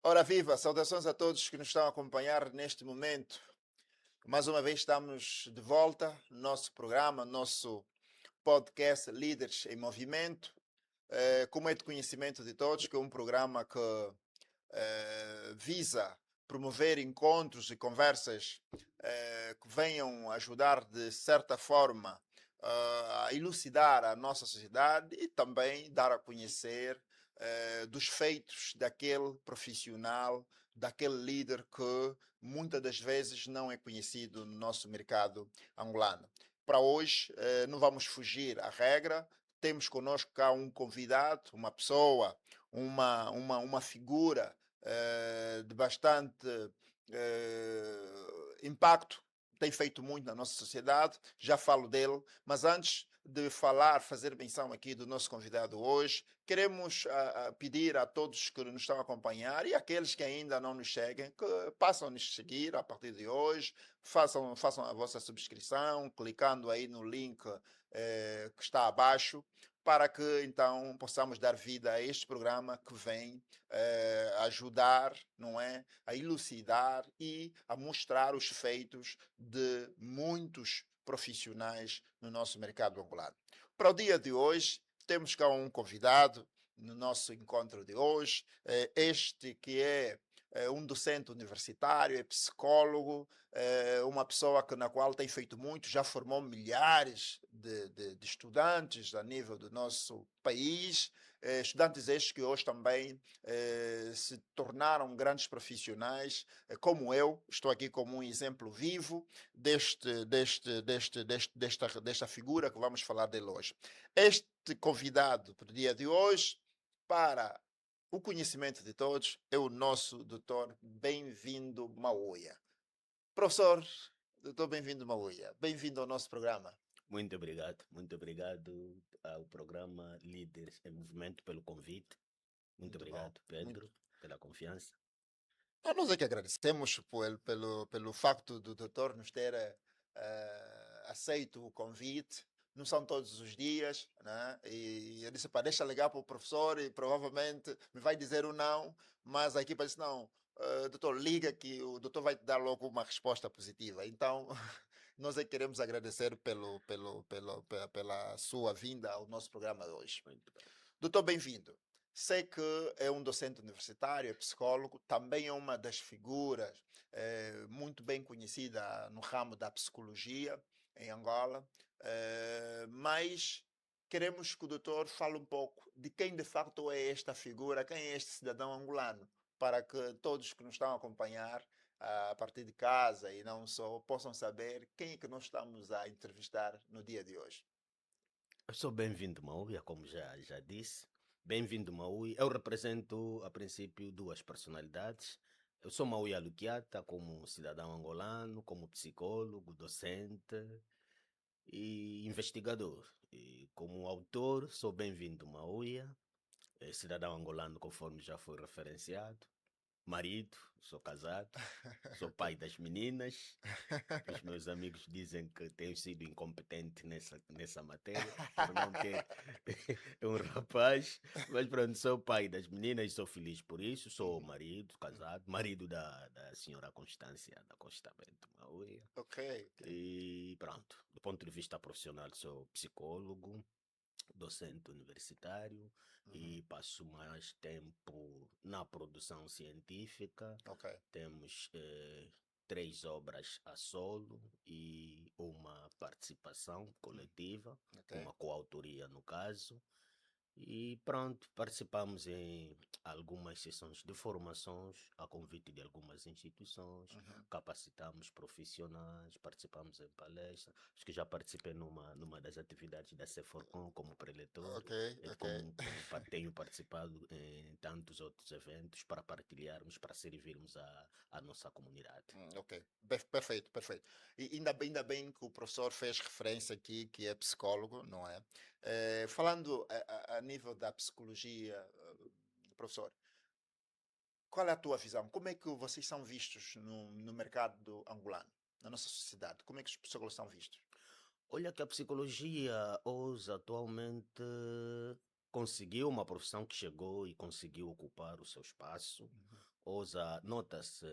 Ora viva, saudações a todos que nos estão a acompanhar neste momento. Mais uma vez estamos de volta no nosso programa, nosso podcast Líderes em Movimento. Como é de conhecimento de todos, que é um programa que visa promover encontros e conversas que venham ajudar, de certa forma, a elucidar a nossa sociedade e também dar a conhecer dos feitos daquele profissional, daquele líder que muitas das vezes não é conhecido no nosso mercado angolano. Para hoje, não vamos fugir à regra, temos conosco cá um convidado, uma pessoa, uma figura de bastante impacto, tem feito muito na nossa sociedade, já falo dele, mas antes de falar, fazer menção aqui do nosso convidado hoje, queremos pedir a todos que nos estão a acompanhar e aqueles que ainda não nos seguem, que passam a nos seguir a partir de hoje, façam a vossa subscrição, clicando aí no link que está abaixo, para que então possamos dar vida a este programa que vem ajudar, não é, a elucidar e a mostrar os feitos de muitos profissionais no nosso mercado angolano. Para o dia de hoje, temos cá um convidado no nosso encontro de hoje, este que é um docente universitário, é psicólogo, uma pessoa na qual tem feito muito, já formou milhares de estudantes a nível do nosso país, estudantes estes que hoje também se tornaram grandes profissionais, como eu, estou aqui como um exemplo vivo desta figura que vamos falar dele hoje. Este convidado para o dia de hoje, para o conhecimento de todos, é o nosso doutor Bem-vindo Mauia. Professor, doutor Bem-vindo Mauia, bem-vindo ao nosso programa. Muito obrigado ao programa Líderes em Movimento pelo convite. Muito Muito bom. obrigado, Pedro, pela confiança. Nós é que agradecemos pelo facto do doutor nos ter aceito o convite. Não são todos os dias, né? E eu disse, pá, deixa ligar para o professor e provavelmente me vai dizer o não, mas a equipa disse, não, doutor, liga que o doutor vai te dar logo uma resposta positiva. Então, nós é que queremos agradecer pela sua vinda ao nosso programa de hoje. Muito bem. Doutor, bem-vindo. Sei que é um docente universitário, é psicólogo, também é uma das figuras muito bem conhecida no ramo da psicologia em Angola, mas queremos que o doutor fale um pouco de quem de facto é esta figura, quem é este cidadão angolano, para que todos que nos estão a acompanhar a partir de casa e não só possam saber quem é que nós estamos a entrevistar no dia de hoje. Eu sou Bem-vindo Maui, como já disse. Bem-vindo Maui. Eu represento, a princípio, duas personalidades. Eu sou Maui Aluquiata como cidadão angolano, como psicólogo, docente e investigador. E como autor, sou Bem-vindo Maui, cidadão angolano, conforme já foi referenciado. Marido, sou casado, sou pai das meninas, que os meus amigos dizem que tenho sido incompetente nessa matéria, por não ter um rapaz, mas pronto, sou pai das meninas e sou feliz por isso, sou Uhum. marido, casado, marido da senhora Constância, da Costa Bento Maui, Ok, ok. e pronto, do ponto de vista profissional sou psicólogo, docente universitário Uhum. e passo mais tempo na produção científica. Ok, Temos três obras a solo e uma participação coletiva, ok. uma coautoria no caso. E pronto, participamos em algumas sessões de formações a convite de algumas instituições, Uhum. capacitamos profissionais, participamos em palestras. Acho que já participei numa das atividades da CEFORCOM como preletor, Ok, ok. tenho participado em tantos outros eventos para partilharmos, para servirmos a nossa comunidade. Ok. Perfeito, perfeito. E ainda bem que o professor fez referência aqui, que é psicólogo, não é? Falando a nível da psicologia, professor, qual é a tua visão? Como é que vocês são vistos no mercado angolano, na nossa sociedade? Como é que os psicólogos são vistos? Olha que a psicologia hoje atualmente conseguiu uma profissão que chegou e conseguiu ocupar o seu espaço. nota-se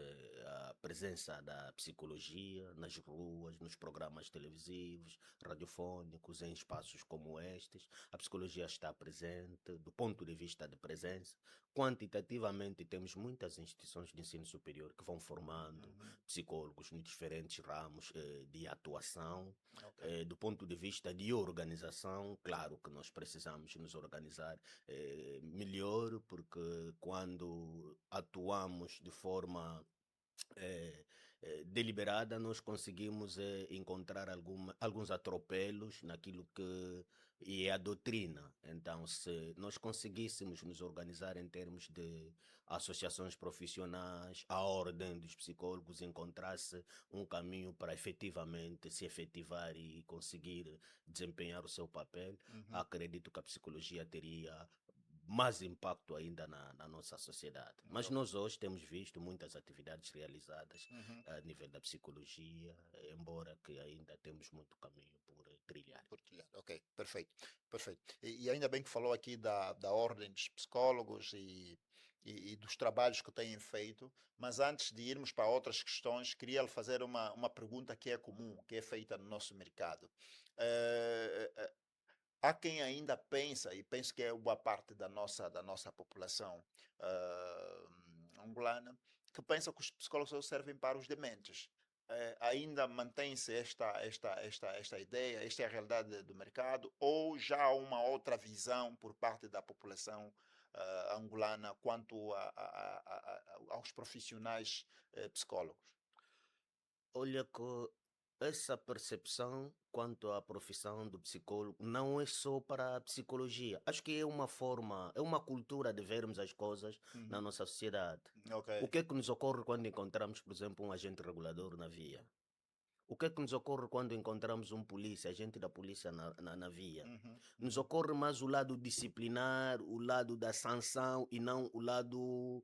a presença da psicologia nas ruas, nos programas televisivos, radiofónicos, em espaços como estes. A psicologia está presente do ponto de vista de presença. Quantitativamente, temos muitas instituições de ensino superior que vão formando Uhum. psicólogos em diferentes ramos de atuação. Ok. Do ponto de vista de organização, claro que nós precisamos nos organizar melhor, porque quando atuamos de forma eh, deliberada, nós conseguimos encontrar alguns atropelos naquilo que é a doutrina. Então, se nós conseguíssemos nos organizar em termos de associações profissionais, a ordem dos psicólogos encontrasse um caminho para efetivamente se efetivar e conseguir desempenhar o seu papel, Uhum. acredito que a psicologia teria mais impacto ainda na nossa sociedade. Mas Ok. nós hoje temos visto muitas atividades realizadas Uhum. a nível da psicologia, embora que ainda temos muito caminho por trilhar. Portilhado. Ok, perfeito, perfeito. E ainda bem que falou aqui da ordem dos psicólogos e dos trabalhos que têm feito, mas antes de irmos para outras questões, queria lhe fazer uma pergunta que é comum, que é feita no nosso mercado. Há quem ainda pensa, e penso que é boa parte da nossa população angolana, que pensa que os psicólogos só servem para os dementes. Ainda mantém-se esta ideia, esta é a realidade do mercado, ou já há uma outra visão por parte da população angolana quanto aos profissionais psicólogos? Olha que essa percepção quanto à profissão do psicólogo não é só para a psicologia. Acho que é uma forma, é uma cultura de vermos as coisas na Uhum. nossa sociedade. Ok. O que é que nos ocorre quando encontramos, por exemplo, um agente regulador na via? O que é que nos ocorre quando encontramos um polícia, agente da polícia na via? Uhum. Nos Uhum. ocorre mais o lado disciplinar, o lado da sanção e não o lado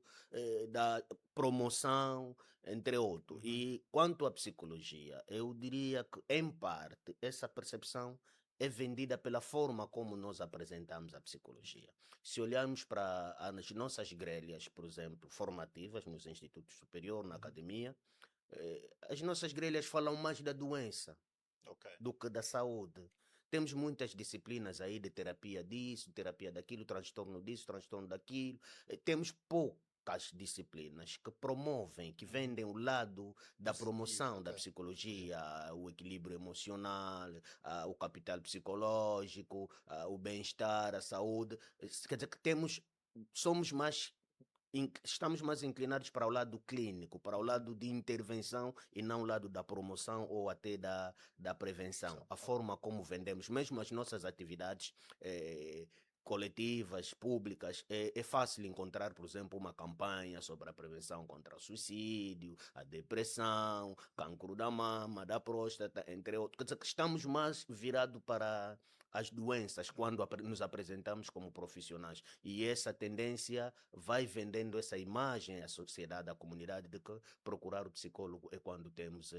da promoção, entre outros. Uhum. E quanto à psicologia, eu diria que, em parte, essa percepção é vendida pela forma como nós apresentamos a psicologia. Se olharmos para as nossas grelhas, por exemplo, formativas nos institutos superiores, na Uhum. academia, as nossas grelhas falam mais da doença Ok. do que da saúde. Temos muitas disciplinas aí de terapia disso, terapia daquilo, transtorno disso, transtorno daquilo. Temos poucas disciplinas que promovem, que Uhum. vendem o lado da Positivo, promoção ok. da Yeah. psicologia, o equilíbrio emocional, o capital psicológico, o bem-estar, a saúde. Quer dizer que somos mais estamos mais inclinados para o lado clínico, para o Uhum. lado de intervenção e não o lado da promoção ou até da prevenção. A Ok. forma como vendemos, mesmo as nossas atividades eh, coletivas, públicas, é fácil encontrar, por exemplo, uma campanha sobre a prevenção contra o suicídio, a depressão, cancro da mama, da próstata, entre outros. Quer dizer que estamos mais virados para as doenças quando nos apresentamos como profissionais. E essa tendência vai vendendo essa imagem à sociedade, à comunidade, de que procurar o psicólogo é quando temos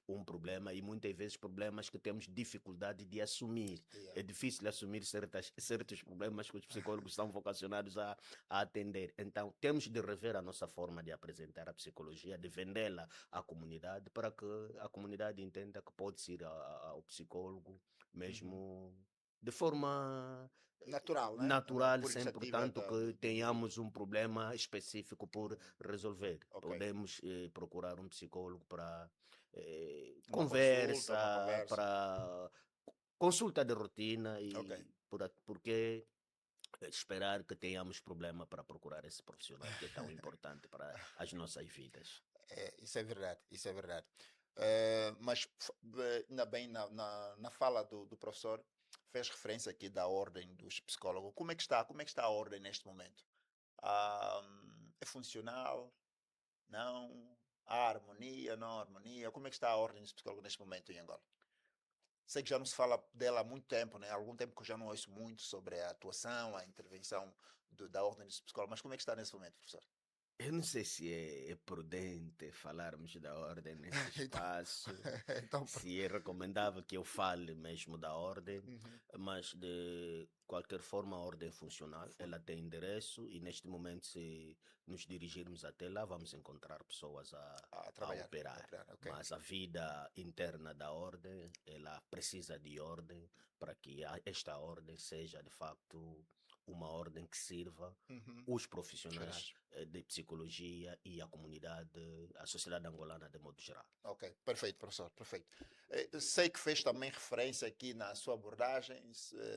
um problema e muitas vezes problemas que temos dificuldade de assumir. Yeah. É difícil assumir certos problemas que os psicólogos são vocacionados a atender. Então, temos de rever a nossa forma de apresentar a psicologia, de vendê-la à comunidade, para que a comunidade entenda que pode ir ao psicólogo Uhum. mesmo de forma Natural, né? natural, Por sem iniciativa portanto que do indivíduo. tenhamos um problema específico por Uhum. resolver. Ok. Podemos procurar um psicólogo para Uma consulta, uma conversa, conversa. para consulta de rotina Ok. e porque esperar que tenhamos problema para procurar esse profissional que é tão importante para as nossas vidas. Isso é verdade, isso é verdade. Mas ainda bem na fala do professor, fez referência aqui da ordem dos psicólogos. Como é que está a ordem neste momento? É funcional? Não? Há harmonia? Não há harmonia? Como é que está a ordem dos psicólogos neste momento em Angola? Sei que já não se fala dela há muito tempo, né? Há algum tempo que eu já não ouço muito sobre a atuação, a intervenção da ordem dos psicólogos, mas como é que está nesse momento, professor? Eu não sei se é prudente falarmos da ordem nesse Então, espaço, então, se é recomendável que eu fale mesmo da ordem, uhum, mas de qualquer forma a ordem é funcional, fu- ela tem endereço e neste momento se nos dirigirmos até lá vamos encontrar pessoas a a trabalhar, operar. ok. Mas a vida interna da ordem, ela precisa de ordem para que esta ordem seja de facto uma ordem que sirva Uhum, os profissionais gerais. de psicologia e a comunidade, a sociedade angolana de modo geral. Ok, perfeito, professor, perfeito. Sei que fez também referência aqui na sua abordagem.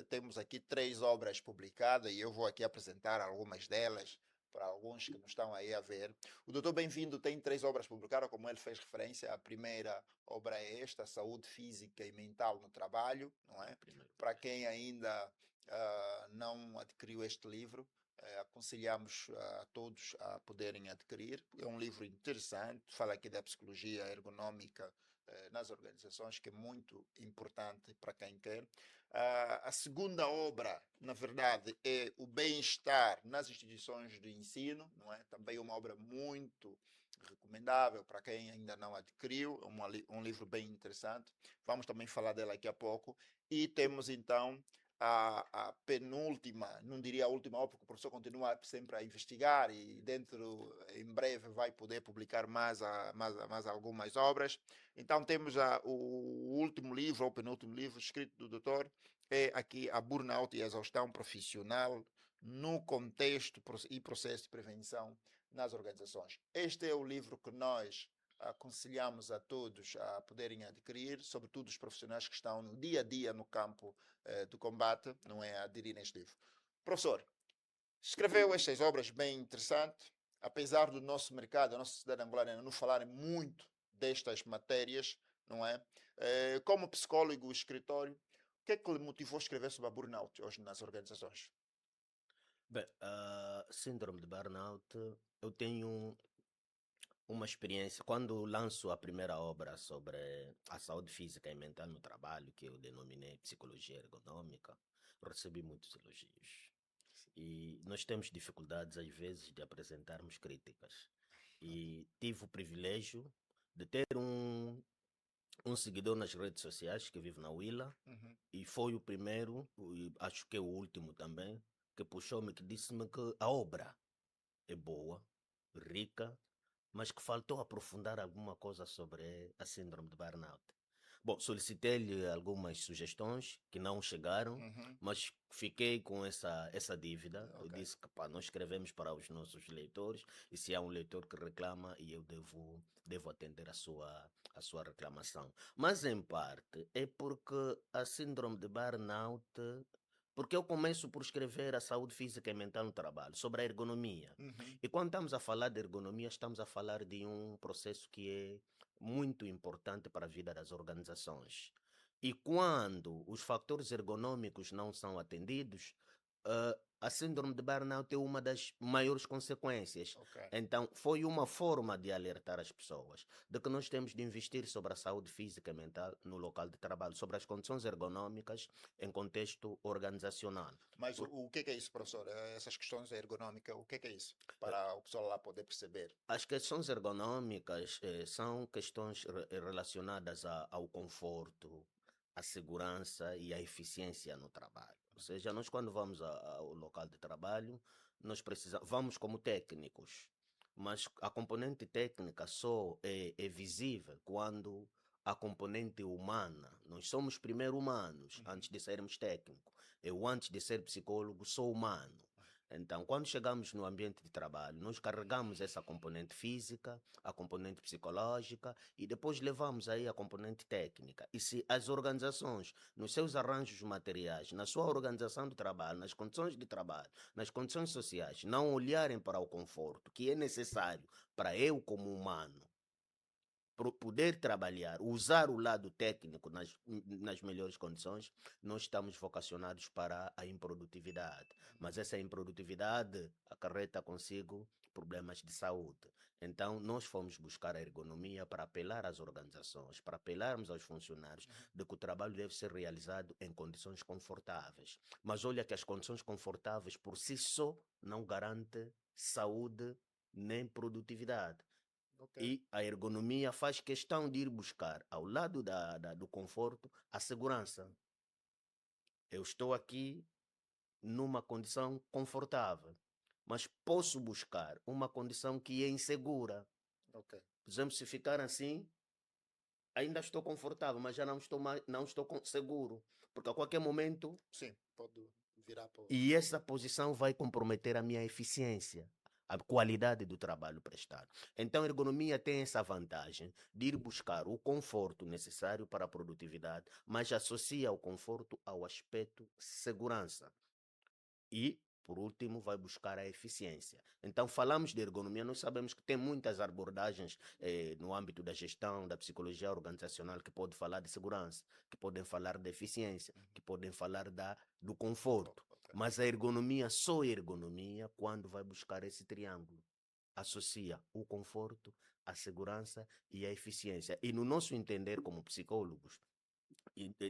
Temos aqui 3 obras publicadas e eu vou aqui apresentar algumas delas para alguns que não estão aí a ver. O doutor Bem-vindo tem 3 obras publicadas, como ele fez referência. A primeira obra é esta, Saúde Física e Mental no Trabalho, não é? Primeiro Para lugar. quem ainda não adquiriu este livro, aconselhamos a todos a poderem adquirir. É um livro interessante, fala aqui da psicologia ergonômica nas organizações, que é muito importante para quem quer. A segunda obra, na verdade, é o bem-estar nas instituições de ensino, não é? Também uma obra muito recomendável para quem ainda não adquiriu, um livro bem interessante. Vamos também falar dela daqui a pouco. E temos então a penúltima, não diria a última obra, porque o professor continua sempre a investigar e em breve vai poder publicar mais algumas obras. Então temos o último livro, ou penúltimo livro, escrito do doutor, é aqui a Burnout e a Exaustão Profissional no Contexto e Processo de Prevenção nas Organizações. Este é o livro que nós aconselhamos a todos a poderem adquirir, sobretudo os profissionais que estão no dia a dia no campo do combate, não é a aderir neste livro. Professor, escreveu estas obras bem interessantes, apesar do nosso mercado, a nossa sociedade angolana não falarem muito destas matérias, não é? Como psicólogo e escritório, o que é que lhe motivou a escrever sobre a burnout hoje nas organizações? Bem, a síndrome de burnout, eu tenho uma experiência. Quando lanço a primeira obra sobre a saúde física e mental no trabalho, que eu denominei Psicologia Ergonômica, recebi muitos elogios. E nós temos dificuldades, às vezes, de apresentarmos críticas. E tive o privilégio de ter um seguidor nas redes sociais que vive na Willa Uhum. e foi o primeiro, e acho que é o último também, que puxou-me, que disse-me que a obra é boa, rica, mas que faltou aprofundar alguma coisa sobre a síndrome de burnout. Bom, solicitei-lhe algumas sugestões que não chegaram, Uhum. mas fiquei com essa dívida. Eu Ok. disse que pá, nós escrevemos para os nossos leitores e se há um leitor que reclama, e eu devo atender a sua reclamação. Mas em parte é porque a síndrome de burnout, porque eu começo por escrever a saúde física e mental no trabalho, sobre a ergonomia. Uhum. E quando estamos a falar de ergonomia, estamos a falar de um processo que é muito importante para a vida das organizações. E quando os fatores ergonômicos não são atendidos, a síndrome de burnout é uma das maiores consequências. Ok. Então, foi uma forma de alertar as pessoas de que nós temos de investir sobre a saúde física e mental no local de trabalho, sobre as condições ergonômicas em contexto organizacional. Mas Por- o que é isso, professor? Essas questões ergonômicas, o que é isso? eh, Para o pessoal lá poder perceber. As questões ergonômicas são questões relacionadas ao conforto, à segurança e à eficiência no trabalho. Ou seja, nós quando vamos ao local de trabalho, nós precisamos, vamos como técnicos, mas a componente técnica só é visível quando a componente humana, nós somos primeiro humanos Uhum. antes de sermos técnicos. Eu, antes de ser psicólogo, sou humano. Então, quando chegamos no ambiente de trabalho, nós carregamos essa componente física, a componente psicológica e depois levamos aí a componente técnica. E se as organizações, nos seus arranjos materiais, na sua organização de trabalho, nas condições de trabalho, nas condições sociais, não olharem para o conforto que é necessário para eu, como humano, poder trabalhar, usar o lado técnico nas melhores condições, nós estamos vocacionados para a improdutividade. Mas essa improdutividade acarreta consigo problemas de saúde. Então, nós fomos buscar a ergonomia para apelar às organizações, para apelarmos aos funcionários de que o trabalho deve ser realizado em condições confortáveis. Mas olha que as condições confortáveis por si só não garantem saúde nem produtividade. Ok. E a ergonomia faz questão de ir buscar, ao lado do conforto, a segurança. Eu estou aqui numa condição confortável, mas posso buscar uma condição que é insegura. Ok. Por exemplo, se ficar assim, ainda estou confortável, mas já não estou mais, não estou seguro, porque a qualquer momento Sim, pode virar para. e essa posição vai comprometer a minha eficiência, a qualidade do trabalho prestado. Então, a ergonomia tem essa vantagem de ir buscar o conforto necessário para a produtividade, mas associa o conforto ao aspecto segurança. E, por último, vai buscar a eficiência. Então, falamos de ergonomia, nós sabemos que tem muitas abordagens no âmbito da gestão, da psicologia organizacional, que podem falar de segurança, que podem falar de eficiência, que podem falar do conforto. Ok. Mas a ergonomia, só ergonomia, quando vai buscar esse triângulo. Associa o conforto, a segurança e a eficiência. E no nosso entender, como psicólogos,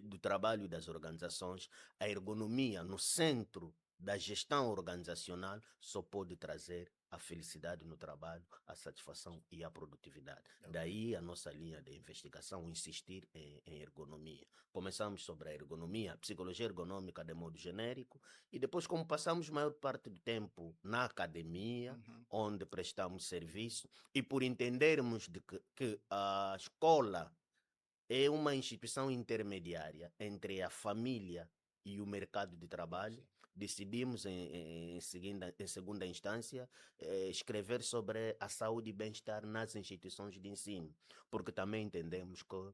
do trabalho das organizações, a ergonomia no centro da gestão organizacional só pode trazer a felicidade no trabalho, a satisfação e a produtividade. Ok. Daí a nossa linha de investigação insistir em ergonomia. Começamos sobre a ergonomia, a psicologia ergonômica de modo genérico, e depois, como passamos maior parte do tempo na academia, Uhum. onde prestamos serviço, e por entendermos que a escola é uma instituição intermediária entre a família e o mercado de trabalho. Sim. Decidimos, em segunda instância, escrever sobre a saúde e bem-estar nas instituições de ensino, porque também entendemos que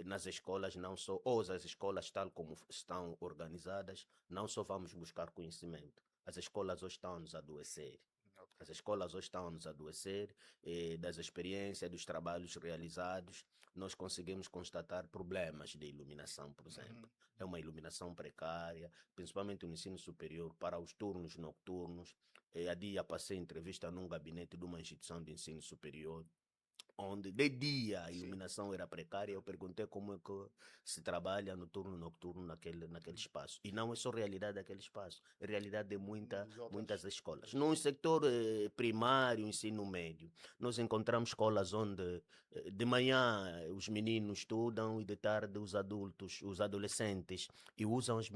nas escolas, não só, ou as escolas, tal como estão organizadas, não só vamos buscar conhecimento. As escolas hoje estão a nos adoecer. Ok. As escolas hoje estão a nos adoecer das experiências, dos trabalhos realizados. Nós conseguimos constatar problemas de iluminação, por exemplo. Uhum. É uma iluminação precária, principalmente no ensino superior, para os turnos nocturnos. Há dia passei entrevista num gabinete de uma instituição de ensino superior onde de dia a Sim. iluminação era precária. Eu perguntei como é que se trabalha no turno nocturno naquele espaço. E não é só realidade daquele espaço, é realidade de Dos muitas outras. escolas. No setor primário, ensino médio, nós encontramos escolas onde de manhã os meninos estudam e de tarde os adultos, os adolescentes, e usam os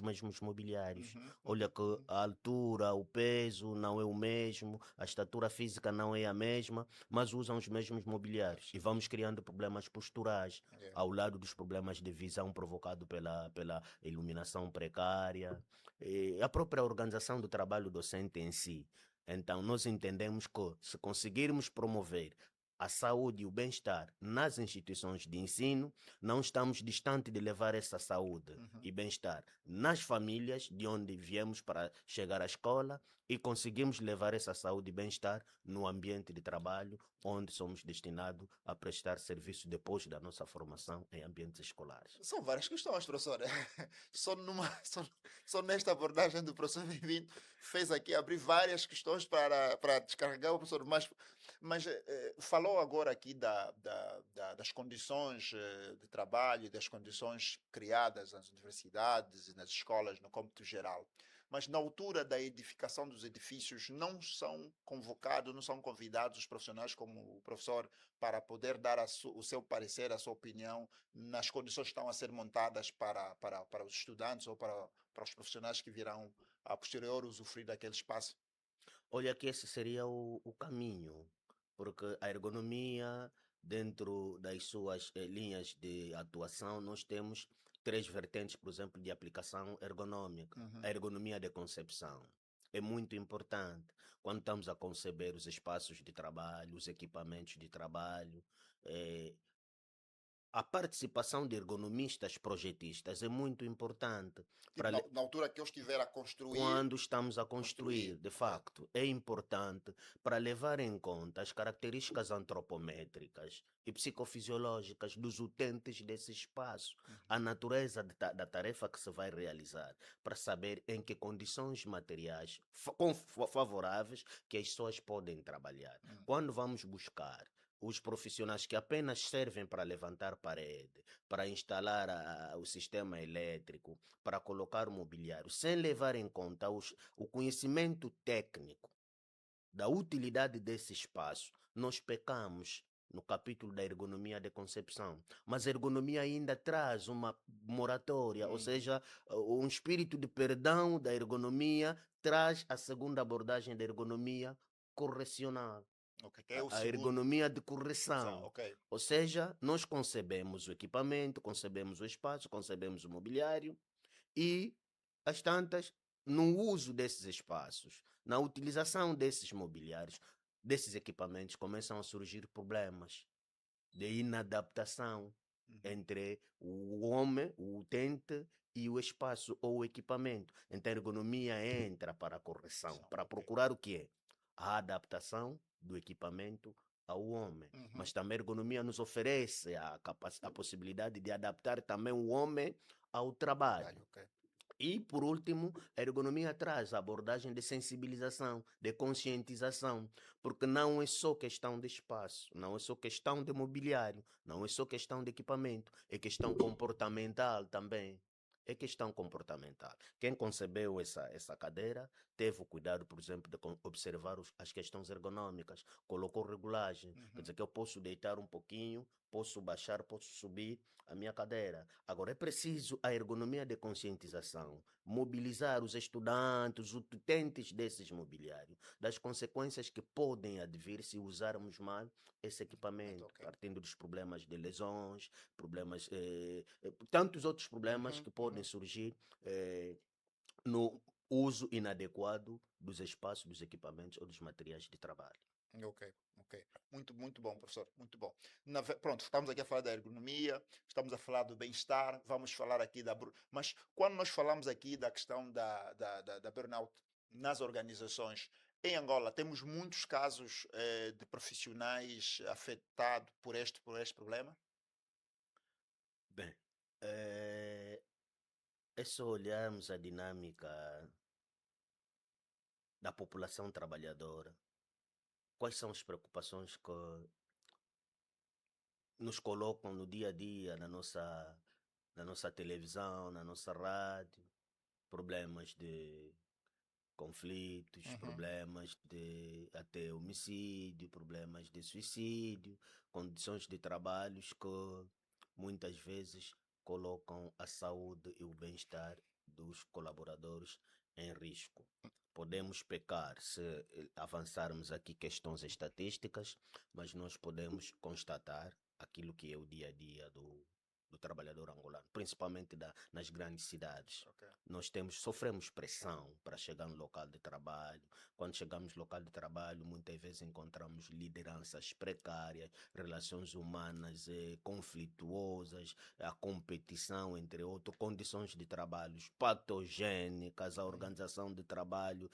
mesmos mobiliários. Uhum. Olha Uhum. que Uhum. a altura, o peso não é o mesmo, a estatura física não é a mesma, mas usam os mesmos mobiliários. E Sim. vamos criando problemas posturais, É. ao lado dos problemas de visão provocados pela iluminação precária, e a própria organização do trabalho docente em si. Então, nós entendemos que se conseguirmos promover a saúde e o bem-estar nas instituições de ensino, não estamos distantes de levar essa saúde Uhum. e bem-estar nas famílias de onde viemos para chegar à escola e conseguimos levar essa saúde e bem-estar no ambiente de trabalho, onde somos destinados a prestar serviço depois da nossa formação em ambientes escolares. São várias questões, professor. Só, só nesta abordagem do professor Vivino fez aqui abrir várias questões para descarregar o professor. Mas falou agora aqui das condições de trabalho e das condições criadas nas universidades e nas escolas no cômputo geral. Mas na altura da edificação dos edifícios não são convocados, não são convidados os profissionais como o professor para poder dar o seu parecer, a sua opinião nas condições que estão a ser montadas para os estudantes ou para os profissionais que virão a posterior usufruir daquele espaço. Olha que esse seria o caminho, porque a ergonomia, dentro das suas linhas de atuação, nós temos três vertentes, por exemplo, de aplicação ergonômica. A Uhum. ergonomia de concepção é muito importante quando estamos a conceber os espaços de trabalho, os equipamentos de trabalho. eh, a participação de ergonomistas projetistas é muito importante Tipo, para na altura que eu estiver a construir, quando estamos a construir, de ok. facto, é importante para levar em conta as características antropométricas e psicofisiológicas dos utentes desse espaço, a Uhum. natureza da tarefa que se vai realizar, para saber em que condições materiais favoráveis que as pessoas podem trabalhar. Uhum. Quando vamos buscar os profissionais que apenas servem para levantar parede, para instalar o sistema elétrico, para colocar o mobiliário, sem levar em conta o conhecimento técnico da utilidade desse espaço, nós pecamos no capítulo da ergonomia de concepção. Mas a ergonomia ainda traz uma moratória, ou seja, um espírito de perdão da ergonomia traz a segunda abordagem da ergonomia correcional, Ok, que é o a segundo. ergonomia de correção. Ok. Ou seja, nós concebemos o equipamento, concebemos o espaço, concebemos o mobiliário e, às tantas, no uso desses espaços, na utilização desses mobiliários, desses equipamentos, começam a surgir problemas de inadaptação Uhum. entre o homem, o utente, e o espaço ou o equipamento. Então a ergonomia entra para a correção, para Ok. procurar o quê? A adaptação do equipamento ao homem. Uhum. Mas também a ergonomia nos oferece a possibilidade de adaptar também o homem ao trabalho. Trabalho, ok. E, por último, a ergonomia traz a abordagem de sensibilização, de conscientização, porque não é só questão de espaço, não é só questão de mobiliário, não é só questão de equipamento, é questão comportamental também. É questão comportamental. Quem concebeu essa cadeira teve o cuidado, por exemplo, de observar as questões ergonômicas, colocou regulagem, quer Uhum. dizer que eu posso deitar um pouquinho, posso baixar, posso subir a minha cadeira. Agora, é preciso a ergonomia de conscientização, mobilizar os estudantes, os utentes desses mobiliários, das consequências que podem advir se usarmos mal esse Equipamento, equipamento, ok. partindo dos problemas de lesões, problemas, tantos outros problemas Uhum. que podem Uhum. surgir no uso inadequado dos espaços, dos equipamentos ou dos materiais de trabalho. Ok, ok. Muito, muito bom, professor. Muito bom. Pronto, estamos aqui a falar da ergonomia, estamos a falar do bem-estar, vamos falar aqui Mas quando nós falamos aqui da questão da burnout nas organizações, em Angola, temos muitos casos de profissionais afetados por este problema? Bem, é só olharmos a dinâmica da população trabalhadora. Quais são as preocupações que nos colocam no dia a dia, na nossa televisão, na nossa rádio? Problemas de conflitos, Uhum. problemas de até homicídio, problemas de suicídio, condições de trabalhos que muitas vezes colocam a saúde e o bem-estar dos colaboradores em risco. Podemos pecar se avançarmos aqui questões estatísticas, mas nós podemos constatar aquilo que é o dia a dia do trabalhador angolano, principalmente nas grandes cidades. Ok. Nós sofremos pressão para chegar no local de trabalho. Quando chegamos no local de trabalho, muitas vezes encontramos lideranças precárias, relações humanas conflituosas, a competição, entre outros, condições de trabalho patogênicas, a Uhum. organização de trabalho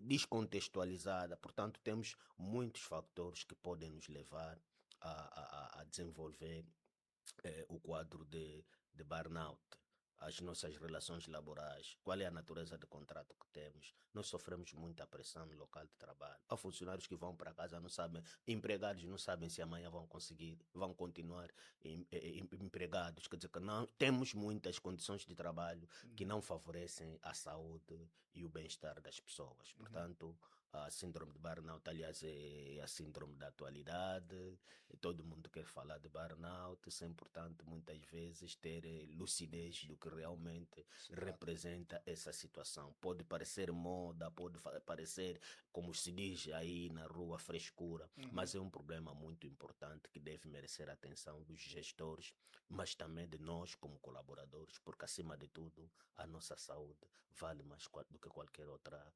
descontextualizada. Portanto, temos muitos fatores que podem nos levar a desenvolver o quadro de burnout, as nossas relações laborais, qual é a natureza do contrato que temos. Nós sofremos muita pressão no local de trabalho. Há funcionários que vão para casa, não sabem, empregados não sabem se amanhã vão conseguir, vão continuar empregados. Quer dizer que não, temos muitas condições de trabalho que Uhum. não favorecem a saúde e o bem-estar das pessoas. Uhum. Portanto, a síndrome de burnout, aliás, é a síndrome da atualidade. Todo mundo quer falar de burnout, isso é importante muitas vezes ter lucidez do que realmente Se trata. representa essa situação. Pode parecer moda, pode parecer, como se diz aí na rua, frescura, Uhum. mas é um problema muito importante que deve merecer a atenção dos gestores, mas também de nós como colaboradores, porque acima de tudo a nossa saúde vale mais do que qualquer outra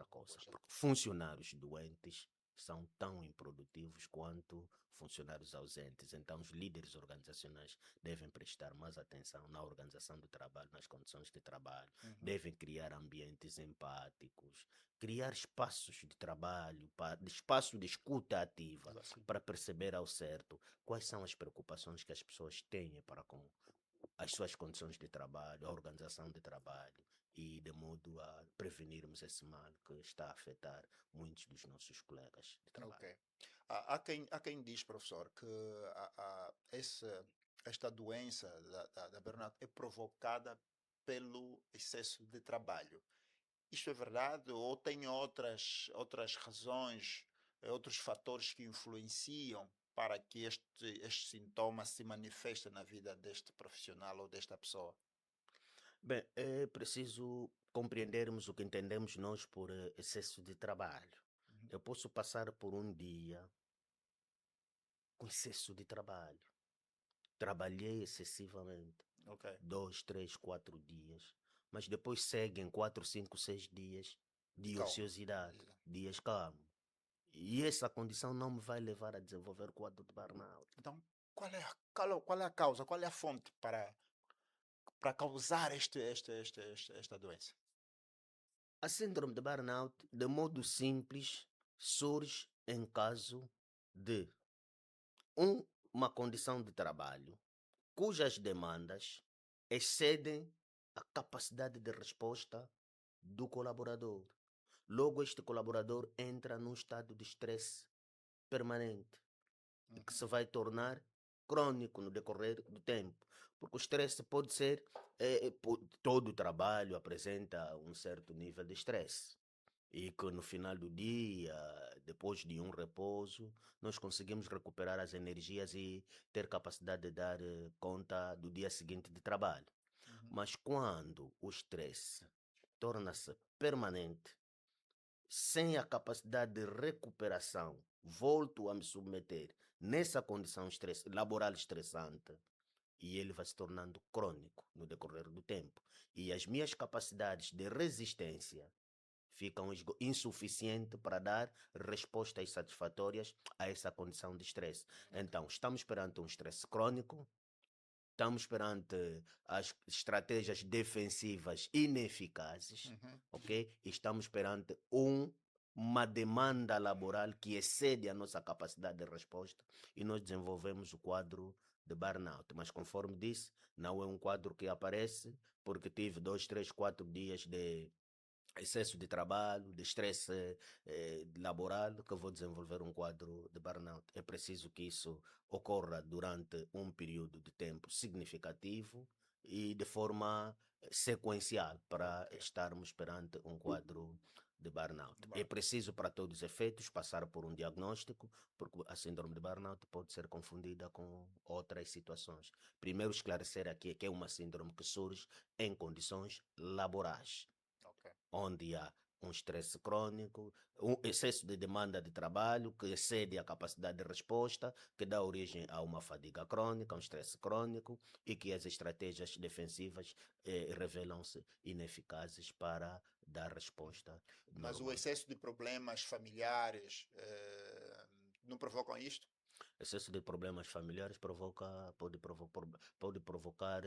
coisa. Poxa. Porque funcionários doentes são tão improdutivos quanto funcionários ausentes. Então, os líderes organizacionais devem prestar mais atenção na organização do trabalho, nas condições de trabalho, Uhum. devem criar ambientes empáticos, criar espaços de trabalho, espaço de escuta ativa, Assim. para perceber ao certo quais são as preocupações que as pessoas têm para com as suas condições de trabalho, a organização de trabalho, e de modo a prevenirmos esse mal que está a afetar muitos dos nossos colegas de trabalho. Ok. Há quem diz, professor, que esta doença da burnout é provocada pelo excesso de trabalho. Isto é verdade ou tem outras razões, outros fatores que influenciam para que este sintoma se manifeste na vida deste profissional ou desta pessoa? Bem, é preciso compreendermos o que entendemos nós por excesso de trabalho. Uhum. Eu posso passar por um dia com excesso de trabalho. Trabalhei excessivamente, Ok, 2, 3, 4 dias, mas depois seguem 4, 5, 6 dias de de calma. ociosidade, dias calmos. E essa condição não me vai levar a desenvolver quadro de burnout. Então, qual é a causa, qual é a fonte para causar esta doença? A síndrome de burnout, de modo simples, surge em caso de uma condição de trabalho cujas demandas excedem a capacidade de resposta do colaborador. Logo, este colaborador entra num estado de estresse permanente e que Uhum, se vai tornar crônico no decorrer do tempo. Porque o estresse pode ser, todo o trabalho apresenta um certo nível de estresse. E que no final do dia, depois de um repouso, nós conseguimos recuperar as energias e ter capacidade de dar conta do dia seguinte de trabalho. uhum, Mas quando o estresse torna-se permanente, sem a capacidade de recuperação, volto a me submeter nessa condição laboral estressante e ele vai se tornando crônico no decorrer do tempo. E as minhas capacidades de resistência ficam insuficientes para dar respostas satisfatórias a essa condição de estresse. Então, estamos perante um estresse crônico, estamos perante as estratégias defensivas ineficazes, uhum. ok? E estamos perante uma demanda laboral que excede a nossa capacidade de resposta e nós desenvolvemos o quadro de burnout. Mas, conforme disse, não é um quadro que aparece porque tive 2, 3, 4 dias de excesso de trabalho, de estresse laboral, que eu vou desenvolver um quadro de burnout. É preciso que isso ocorra durante um período de tempo significativo e de forma sequencial para Ok, estarmos perante um quadro de burnout. É bom, preciso, para todos os efeitos, passar por um diagnóstico, porque a síndrome de burnout pode ser confundida com outras situações. Primeiro, esclarecer aqui que é uma síndrome que surge em condições laborais ok. onde há um estresse crônico, um excesso de demanda de trabalho que excede a capacidade de resposta, que dá origem a uma fadiga crônica, um estresse crônico e que as estratégias defensivas revelam-se ineficazes para dar resposta Mas o normal. excesso de problemas familiares não provocam isto? Excesso de problemas familiares pode provocar,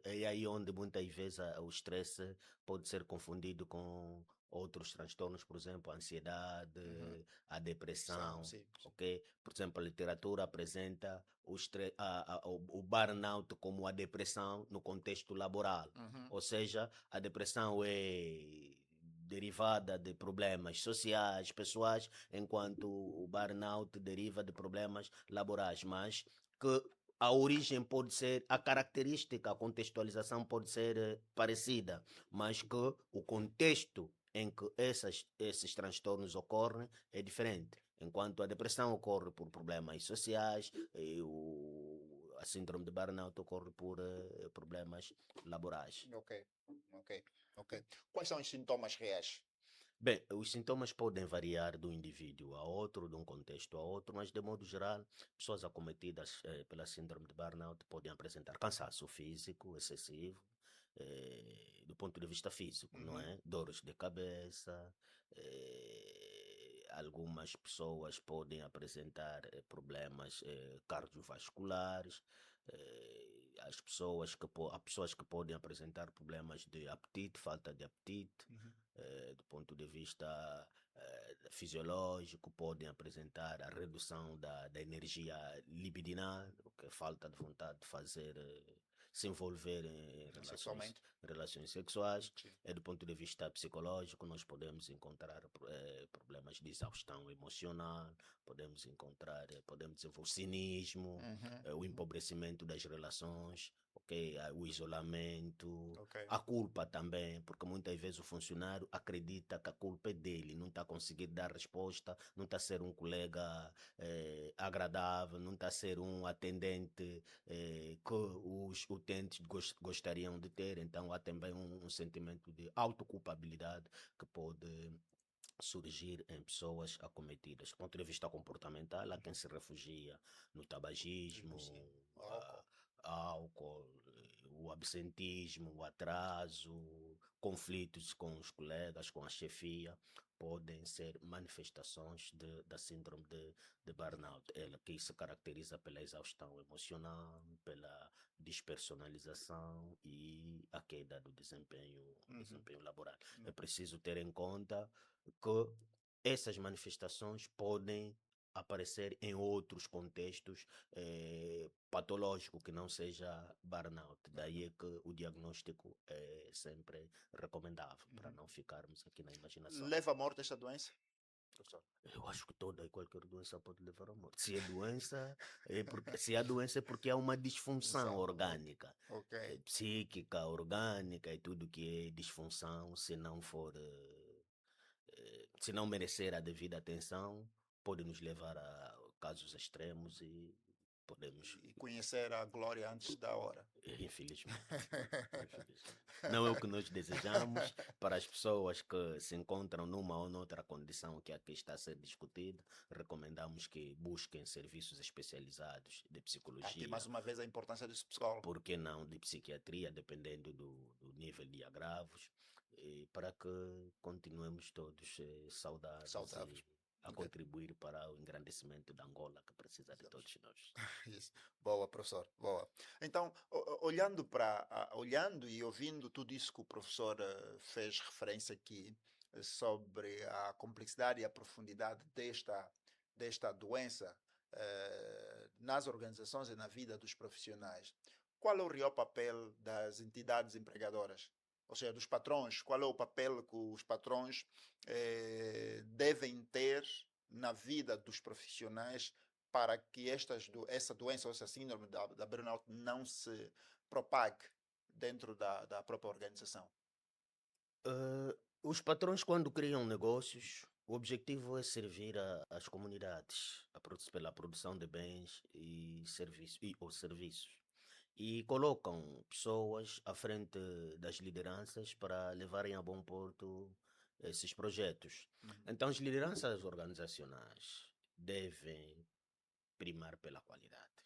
é aí onde muitas vezes o estresse pode ser confundido com outros transtornos, por exemplo, a ansiedade, Uhum. a São, depressão, sim, sim. ok? Por exemplo, a literatura apresenta o burnout como a depressão no contexto laboral, Uhum. ou seja, a depressão é derivada de problemas sociais, pessoais, enquanto o burnout deriva de problemas laborais, mas que a origem pode ser, a característica, a contextualização pode ser parecida, mas que o contexto em que esses transtornos ocorrem é diferente. Enquanto a depressão ocorre por problemas sociais, a síndrome de burnout ocorre por problemas laborais. Ok, ok, ok. Quais são os sintomas reais? Bem, os sintomas podem variar de um indivíduo a outro, de um contexto a outro, mas de modo geral, pessoas acometidas pela síndrome de burnout podem apresentar cansaço físico excessivo, do ponto de vista físico, não Uhum. é? Dores de cabeça, algumas pessoas podem apresentar problemas cardiovasculares, há pessoas que podem apresentar problemas de apetite, falta de apetite, Uhum. do ponto de vista fisiológico, podem apresentar a redução da energia libidinal, que é falta de vontade de fazer se envolver em Sexualmente. relações sexuais. Sim. Do ponto de vista psicológico, nós podemos encontrar problemas de exaustão emocional, podemos desenvolver cinismo, o Uhum. empobrecimento das relações, ok? O isolamento, Ok. a culpa também, porque muitas vezes o funcionário acredita que a culpa é dele, não está a conseguir dar resposta, não está a ser um colega agradável, não está a ser um atendente que os utentes gostariam de ter, então há também um sentimento de autoculpabilidade que pode surgir em pessoas acometidas. Do ponto de vista comportamental, há quem se refugia no tabagismo, Sim. a- Álcool. álcool, o absentismo, o atraso, conflitos com os colegas, com a chefia, podem ser manifestações da síndrome de burnout. Ela que se caracteriza pela exaustão emocional, pela despersonalização e a queda do Uhum. desempenho laboral. É Uhum. preciso ter em conta que essas manifestações podem aparecer em outros contextos patológicos que não seja burnout. Daí é que o diagnóstico é sempre recomendável para Uhum. não ficarmos aqui na imaginação. Leva à morte esta doença, professor? Eu acho que toda e qualquer doença pode levar à morte. Se é doença, se há doença é porque há uma disfunção Função. orgânica, Ok. psíquica, orgânica e tudo que é disfunção, se não for se não merecer a devida atenção, pode nos levar a casos extremos e podemos, E conhecer a glória antes da hora. infelizmente, infelizmente. Não é o que nós desejamos para as pessoas que se encontram numa ou noutra condição que aqui está a ser discutida. Recomendamos que busquem serviços especializados de Aqui, psicologia, mais uma vez, a importância desse psicólogo. por que não de psiquiatria, dependendo do nível de agravos, para que continuemos todos saudáveis Saudáveis. e a Ok. contribuir para o engrandecimento da Angola, que precisa de Precisamos. todos nós. Isso. Boa, professor. Boa. Então, olhando olhando e ouvindo tudo isso que o professor fez referência aqui sobre a complexidade e a profundidade desta doença nas organizações e na vida dos profissionais, qual é o real papel das entidades empregadoras? Ou seja, dos patrões, qual é o papel que os patrões devem ter na vida dos profissionais para que essa doença ou essa síndrome da burnout não se propague dentro da própria organização. Os patrões, quando criam negócios, o objetivo é servir as comunidades pela produção de bens e serviços, ou serviços. E colocam pessoas à frente das lideranças para levarem a bom porto esses projetos. Uhum. Então, as lideranças organizacionais devem primar pela qualidade,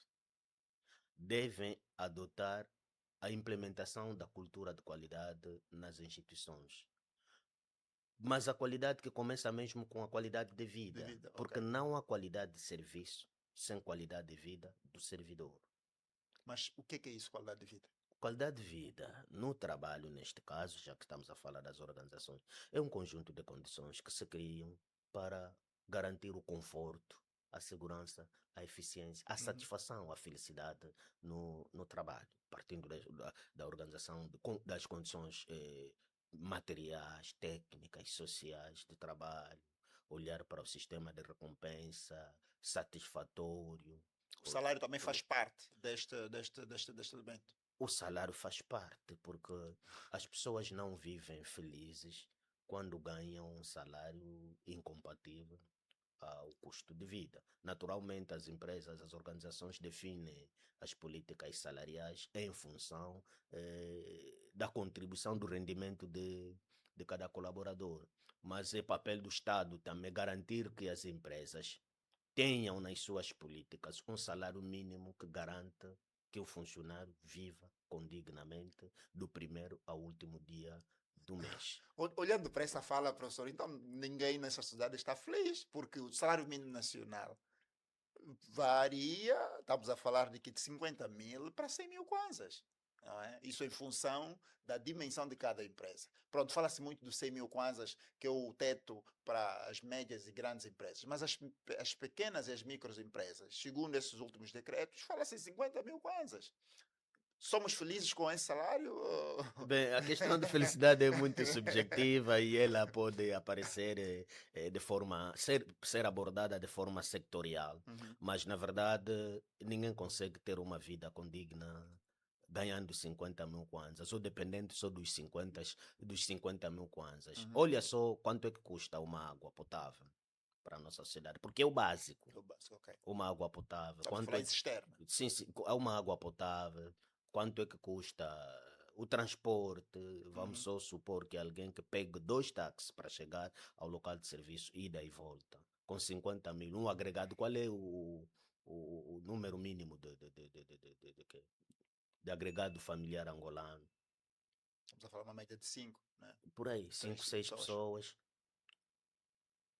devem adotar a implementação da cultura de qualidade nas instituições. Mas a qualidade que começa mesmo com a qualidade de De vida, vida, ok. porque não há qualidade de serviço sem qualidade de vida do servidor. Mas o que é isso, qualidade de vida? Qualidade de vida no trabalho, neste caso, já que estamos a falar das organizações, é um conjunto de condições que se criam para garantir o conforto, a segurança, a eficiência, a Uhum. satisfação, a felicidade no trabalho, partindo da organização, das condições materiais, técnicas, sociais de trabalho, olhar para o sistema de recompensa satisfatório. O salário também faz parte deste elemento. O salário faz parte, porque as pessoas não vivem felizes quando ganham um salário incompatível ao custo de vida. Naturalmente, as empresas, as organizações definem as políticas salariais em função da contribuição do rendimento de cada colaborador. Mas é papel do Estado também garantir que as empresas tenham nas suas políticas um salário mínimo que garanta que o funcionário viva condignamente do primeiro ao último dia do mês. Olhando para essa fala, professor, então ninguém nessa sociedade está feliz, porque o salário mínimo nacional varia, estamos a falar de 50 mil para 100 mil kwanzas. Não é? Isso em função da dimensão de cada empresa. Pronto, fala-se muito dos 100 mil kwanzas, que é o teto para as médias e grandes empresas, mas as pequenas e as microempresas, segundo esses últimos decretos, fala-se em 50 mil kwanzas. somos felizes com esse salário? Bem, a questão de felicidade é muito subjetiva e ela pode aparecer de forma, ser abordada de forma sectorial, Uhum, mas na verdade ninguém consegue ter uma vida condigna ganhando 50 mil kwanzas ou dependendo só dos 50 mil kwanzas. uhum. Olha só quanto é que custa uma água potável para a nossa sociedade, porque é o básico, O básico, ok. uma água potável. Estamos a falar Quanto em é cisterna. sim, sim, é uma água potável, quanto é que custa o transporte? Vamos Uhum. só supor que alguém que pegue dois táxis para chegar ao local de serviço, ida e volta, com 50 mil, um agregado, qual é o número mínimo de agregado familiar angolano? Estamos a falar uma média de 5, né? Por aí, 3, 5 5 6 pessoas. pessoas.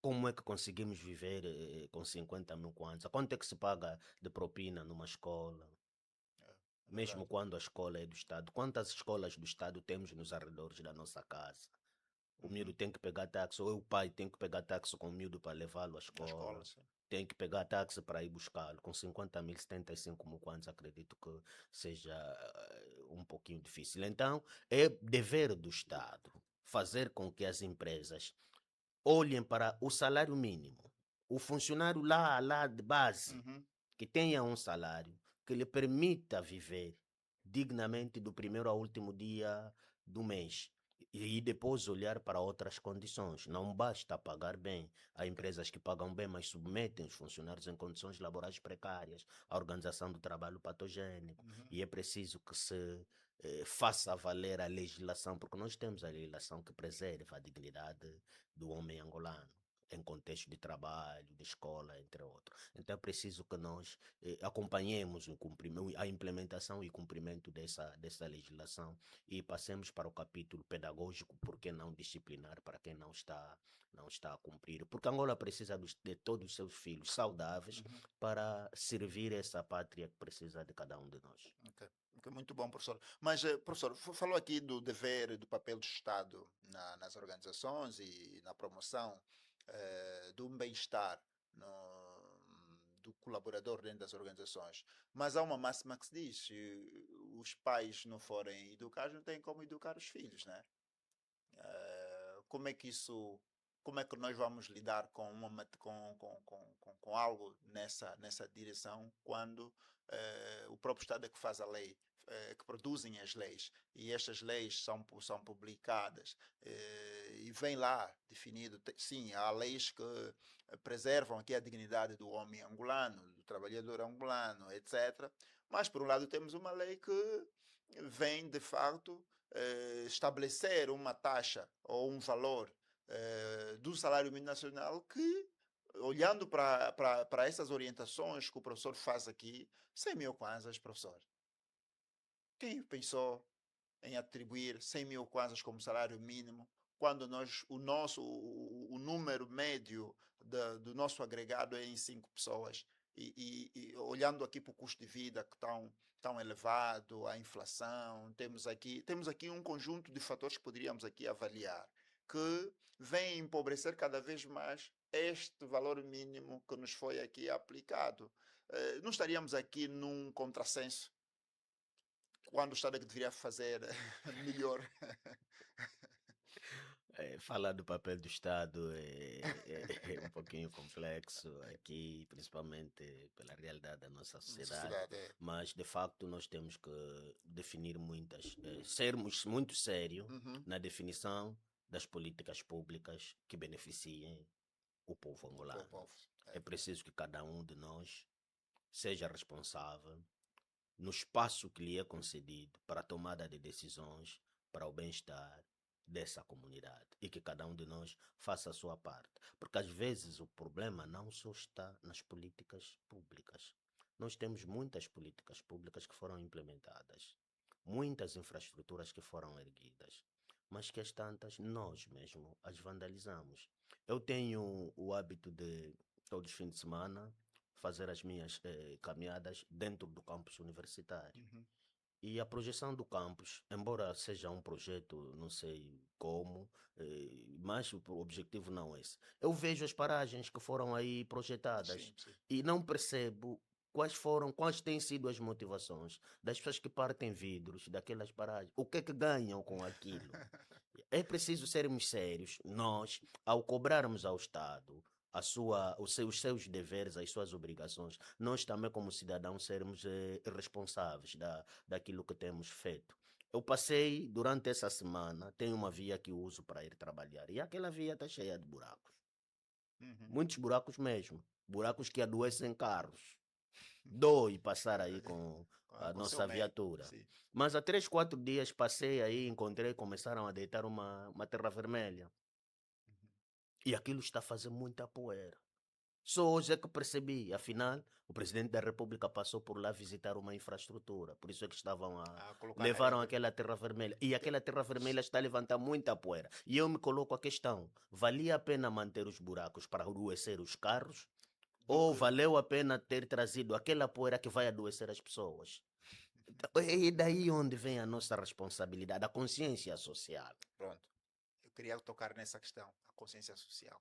Como é que conseguimos viver com 50 mil kwanza? Quanto é que se paga de propina numa escola? É Mesmo verdade. quando a escola é do Estado. Quantas escolas do Estado temos nos arredores da nossa casa? O miúdo Uhum. tem que pegar táxi, ou o pai tem que pegar táxi com o miúdo para levá-lo à Na escola, escola. sim. Tem que pegar táxi para ir buscá-lo. Com 50 mil, 75 mil quantos, acredito que seja um pouquinho difícil. Então, é dever do Estado fazer com que as empresas olhem para o salário mínimo. O funcionário lá de base Uhum. que tenha um salário que lhe permita viver dignamente do primeiro ao último dia do mês. E depois olhar para outras condições. Não basta pagar bem. Há Ok. empresas que pagam bem, mas submetem os funcionários em condições laborais precárias, a organização do trabalho patogênico. Uhum. E é preciso que se faça valer a legislação, porque nós temos a legislação que preserva a dignidade do homem angolano, em contexto de trabalho, de escola, entre outros. Então é preciso que nós acompanhemos a implementação e cumprimento dessa legislação e passemos para o capítulo pedagógico, por que não disciplinar para quem não está a cumprir. Porque Angola precisa de todos os seus filhos saudáveis Uhum. para servir essa pátria que precisa de cada um de nós. Ok. Ok, muito bom, professor. Mas, professor, falou aqui do dever e do papel do Estado nas organizações e na promoção do bem-estar do colaborador dentro das organizações. Mas há uma máxima que se diz: se os pais não forem educados, não têm como educar os filhos, né? Como é que isso, como é que nós vamos lidar com, com algo nessa direção quando o próprio Estado é que faz a lei, que produzem as leis e estas leis são publicadas e vem lá definido, sim, há leis que preservam aqui a dignidade do homem angolano, do trabalhador angolano, etc. Mas por um lado temos uma lei que vem de facto estabelecer uma taxa ou um valor do salário mínimo nacional que, olhando para essas orientações que o professor faz aqui, 100 mil kwanzas, professor. Quem pensou em atribuir 100 mil kwanzas como salário mínimo, quando o número médio do nosso agregado é em 5 pessoas? E olhando aqui para o custo de vida que tão elevado, a inflação, temos aqui um conjunto de fatores que poderíamos aqui avaliar, que vem empobrecer cada vez mais este valor mínimo que nos foi aqui aplicado. Não estaríamos aqui num contrassenso quando o Estado é que deveria fazer melhor? Falar do papel do Estado é um pouquinho complexo aqui, principalmente pela realidade da nossa Na sociedade, sociedade, é. mas de facto nós temos que definir sermos muito sérios Uhum. na definição das políticas públicas que beneficiem o povo O angolano. povo. É É. preciso que cada um de nós seja responsável no espaço que lhe é concedido para a tomada de decisões para o bem-estar dessa comunidade e que cada um de nós faça a sua parte. Porque às vezes o problema não só está nas políticas públicas. Nós temos muitas políticas públicas que foram implementadas, muitas infraestruturas que foram erguidas, mas que as tantas nós mesmo as vandalizamos. Eu tenho o hábito de, todos os fins de semana, fazer as minhas caminhadas dentro do campus universitário. Uhum. E a projeção do campus, embora seja um projeto, não sei como, mas o objetivo não é esse. Eu vejo as paragens que foram aí projetadas Sim, sim. e não percebo. quais têm sido as motivações das pessoas que partem vidros daquelas paragens? O que é que ganham com aquilo? É preciso sermos sérios, nós, ao cobrarmos ao Estado os seus deveres, as suas obrigações, nós também, como cidadãos, sermos responsáveis daquilo que temos feito. Eu passei durante essa semana, tenho uma via que uso para ir trabalhar, e aquela via está cheia de buracos. Uhum. Muitos buracos mesmo. Buracos que adoecem carros. Dói passar aí com a Com seu nossa meio. viatura. Sim. Mas há 3, 4 dias passei aí, encontrei, começaram a deitar uma terra vermelha. Uhum. E aquilo está a fazer muita poeira. Só hoje é que percebi, afinal, o presidente da República passou por lá visitar uma infraestrutura. Por isso é que A colocar na levaram rede. aquela terra vermelha. E Te- aquela terra vermelha está a levantar muita poeira. E eu me coloco a questão: valia a pena manter os buracos para adoecer os carros? Do Ou que. valeu a pena ter trazido aquela poeira que vai adoecer as pessoas? É daí onde vem a nossa responsabilidade, a consciência social. Pronto. Eu queria tocar nessa questão, a consciência social.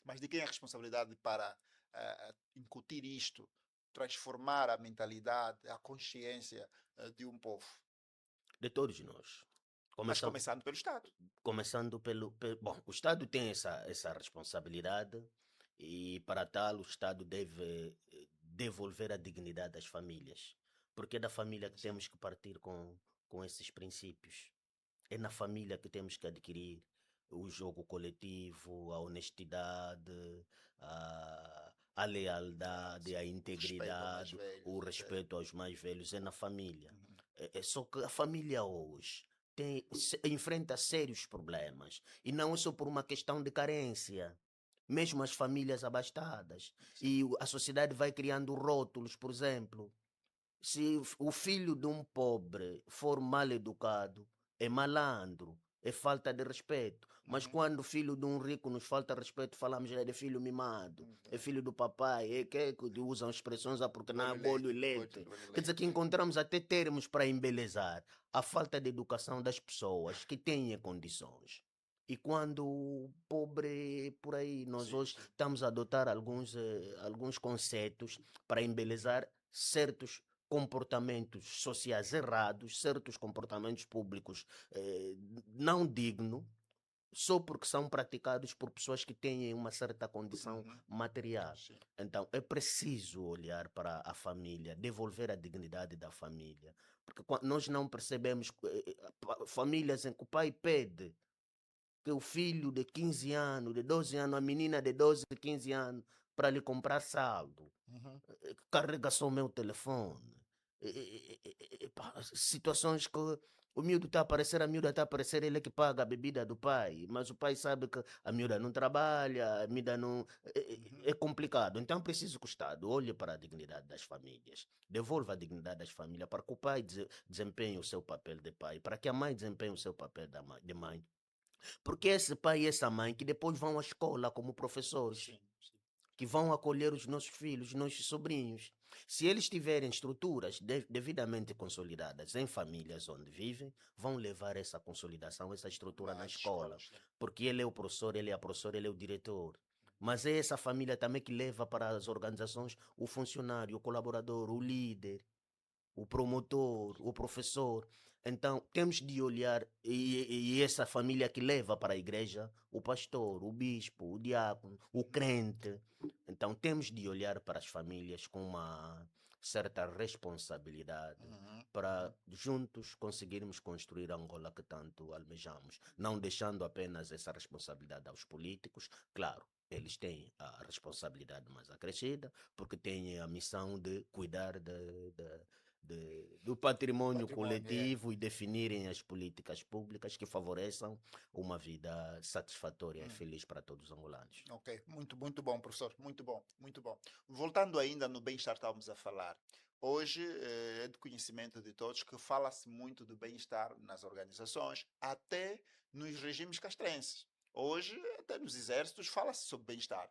Mas de quem é a responsabilidade para incutir isto, transformar a mentalidade, a consciência de um povo? De todos nós. Mas Começando, começando pelo Estado. começando bom, o Estado tem essa responsabilidade e, para tal, o Estado deve devolver a dignidade às famílias. Porque é da família que Sim. temos que partir com esses princípios. É na família que temos que adquirir o jogo coletivo, a honestidade, a lealdade, a O respeito ao mais integridade, velho. o Sim. respeito aos mais velhos. É na família. Uhum. É só que a família hoje enfrenta sérios problemas. E não é só por uma questão de carência. Mesmo as famílias abastadas. Sim. E a sociedade vai criando rótulos, por exemplo. Se o filho de um pobre for mal educado, é malandro, é falta de respeito. Mas Uhum. quando o filho de um rico nos falta respeito, falamos é de filho mimado, é Uhum. filho do papai, é que usam expressões porque Do não há olho bolho e leite. leite. Do olho Quer dizer que leite. encontramos até termos para embelezar a falta de educação das pessoas que têm condições. E quando o pobre por aí, nós Sim, hoje sim. estamos a adotar alguns conceitos para embelezar certos comportamentos sociais errados, certos comportamentos públicos não dignos, só porque são praticados por pessoas que têm uma certa condição Uhum. material. Sim. Então, é preciso olhar para a família, devolver a dignidade da família. Porque nós não percebemos famílias em que o pai pede que o filho de 15 anos, de 12 anos, a menina de 12, 15 anos, para lhe comprar saldo Uhum. carrega só o meu telefone. Pá, situações que o miúdo está a aparecer, a miúda está a aparecer, ele é que paga a bebida do pai, mas o pai sabe que a miúda não trabalha, a miúda não. É Uhum. complicado. Então é preciso que o Estado olhe para a dignidade das famílias, devolva a dignidade das famílias para que o pai desempenhe o seu papel de pai, para que a mãe desempenhe o seu papel de mãe. Porque esse pai e essa mãe que depois vão à escola como professores Sim, sim. que vão acolher os nossos filhos, os nossos sobrinhos. Se eles tiverem estruturas devidamente consolidadas em famílias onde vivem, vão levar essa consolidação, essa estrutura na Às escola. escolas, sim. Porque ele é o professor, ele é a professora, ele é o diretor. Mas é essa família também que leva para as organizações o funcionário, o colaborador, o líder, o promotor, o professor. Então, temos de olhar, e essa família que leva para a igreja, o pastor, o bispo, o diácono, o crente. Então, temos de olhar para as famílias com uma certa responsabilidade Uhum. para Uhum. juntos conseguirmos construir a Angola que tanto almejamos, não deixando apenas essa responsabilidade aos políticos. Claro, eles têm a responsabilidade mais acrescida, porque têm a missão de cuidar do patrimônio Patrimônio, é. coletivo e definirem as políticas públicas que favoreçam uma vida satisfatória e Hum. feliz para todos os angolanos. Ok, muito, muito bom, professor. Muito bom, muito bom. Voltando ainda no bem-estar, estávamos a falar. Hoje é de conhecimento de todos que fala-se muito do bem-estar nas organizações, até nos regimes castrenses. Hoje, até nos exércitos, fala-se sobre bem-estar.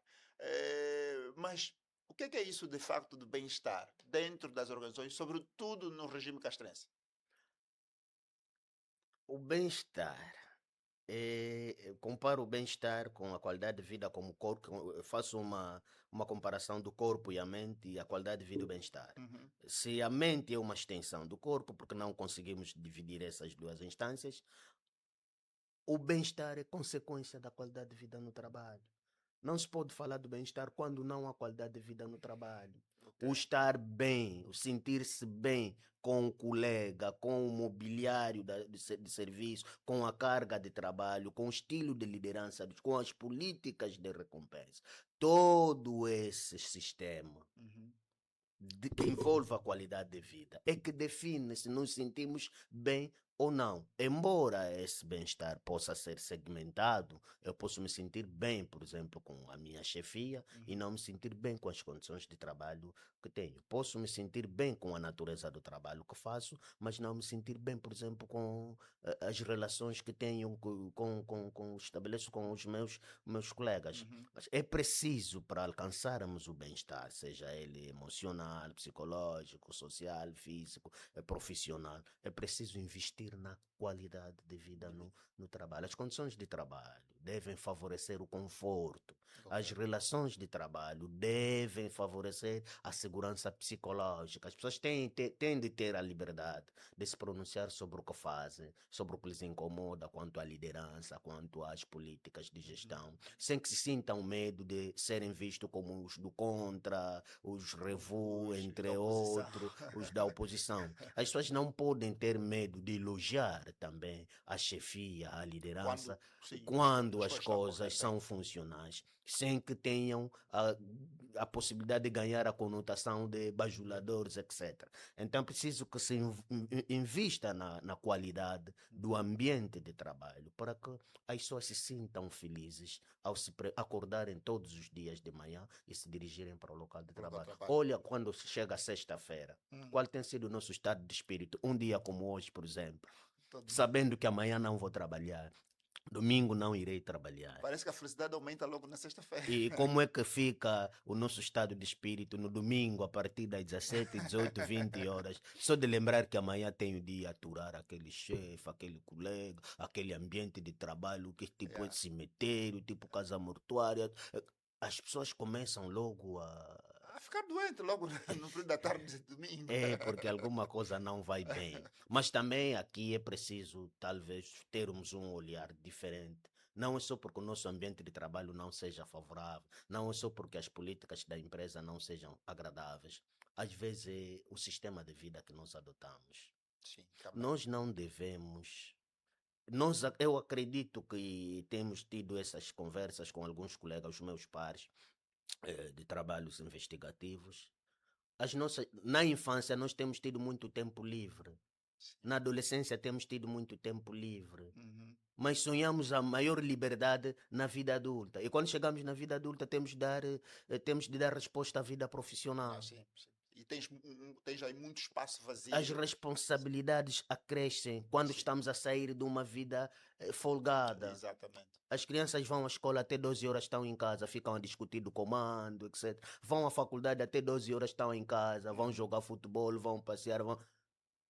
Mas o que é isso de facto do bem-estar dentro das organizações, sobretudo no regime castrense? O bem-estar. comparo o bem-estar com a qualidade de vida como corpo, eu faço uma comparação do corpo e a mente e a qualidade de vida e o bem-estar. Uhum. Se a mente é uma extensão do corpo, porque não conseguimos dividir essas duas instâncias, o bem-estar é consequência da qualidade de vida no trabalho. Não se pode falar do bem-estar quando não há qualidade de vida no trabalho. Ok. O estar bem, o sentir-se bem com o colega, com o mobiliário de serviço, com a carga de trabalho, com o estilo de liderança, com as políticas de recompensa. Todo esse sistema Uhum. que envolve a qualidade de vida é que define se nos sentimos bem ou não. Embora esse bem-estar possa ser segmentado, eu posso me sentir bem, por exemplo, com a minha chefia e Uhum. não me sentir bem com as condições de trabalho que tenho. Posso me sentir bem com a natureza do trabalho que faço, mas não me sentir bem, por exemplo, com as relações que tenho, estabeleço com os meus colegas. Uhum. Mas é preciso para alcançarmos o bem-estar, seja ele emocional, psicológico, social, físico, profissional, é preciso investir na qualidade de vida De vida. no trabalho. As condições de trabalho devem favorecer o conforto. Ok. As relações de trabalho devem favorecer a segurança psicológica. As pessoas têm de ter a liberdade de se pronunciar sobre o que fazem, sobre o que lhes incomoda quanto à liderança, quanto às políticas de Uhum. gestão, sem que se sintam medo de serem vistos como os do contra, os revu, Os da entre oposição. outros, os da oposição. As pessoas não podem ter medo de elogiar também a chefia, a Quando, liderança, sim, quando quando as as coisas estão coisas corretas. são funcionais, sem que tenham a possibilidade de ganhar a conotação de bajuladores, etc. Então, preciso que se invista na qualidade do Uhum. ambiente de trabalho para que as pessoas se sintam felizes ao se acordarem todos os dias de manhã e se dirigirem para o local de Para o local de trabalho. trabalho. Olha, quando chega a sexta-feira, Hum. qual tem sido o nosso estado de espírito? Um dia como hoje, por exemplo, Todo mundo. sabendo que amanhã não vou trabalhar, domingo não irei trabalhar. Parece que a felicidade aumenta logo na sexta-feira. E como é que fica o nosso estado de espírito no domingo, a partir das 17, 18, 20 horas? Só de lembrar que amanhã tenho de aturar aquele chefe, aquele colega, aquele ambiente de trabalho que tipo é Yeah. cemitério, tipo casa mortuária. As pessoas começam logo a. A ficar doente logo no período da tarde de domingo. É, porque alguma coisa não vai bem. Mas também aqui é preciso, talvez, termos um olhar diferente. Não é só porque o nosso ambiente de trabalho não seja favorável, não é só porque as políticas da empresa não sejam agradáveis. Às vezes é o sistema de vida que nós adotamos. Sim, também. Nós não devemos. Eu acredito que temos tido essas conversas com alguns colegas, os meus pares, de trabalhos investigativos. Na infância nós temos tido muito tempo livre. Sim. Na adolescência temos tido muito tempo livre. Uhum. Mas sonhamos a maior liberdade na vida adulta. E quando chegamos na vida adulta temos de dar resposta à vida Ah, profissional. sim, sim. E tens aí muito espaço As vazio. responsabilidades acrescem quando Sim, estamos a sair de uma vida folgada. exatamente. As crianças vão à escola até 12 horas estão em casa, ficam a discutir do comando, etc. Vão à faculdade até 12 horas estão em casa, vão Uhum. jogar futebol, vão passear, vão.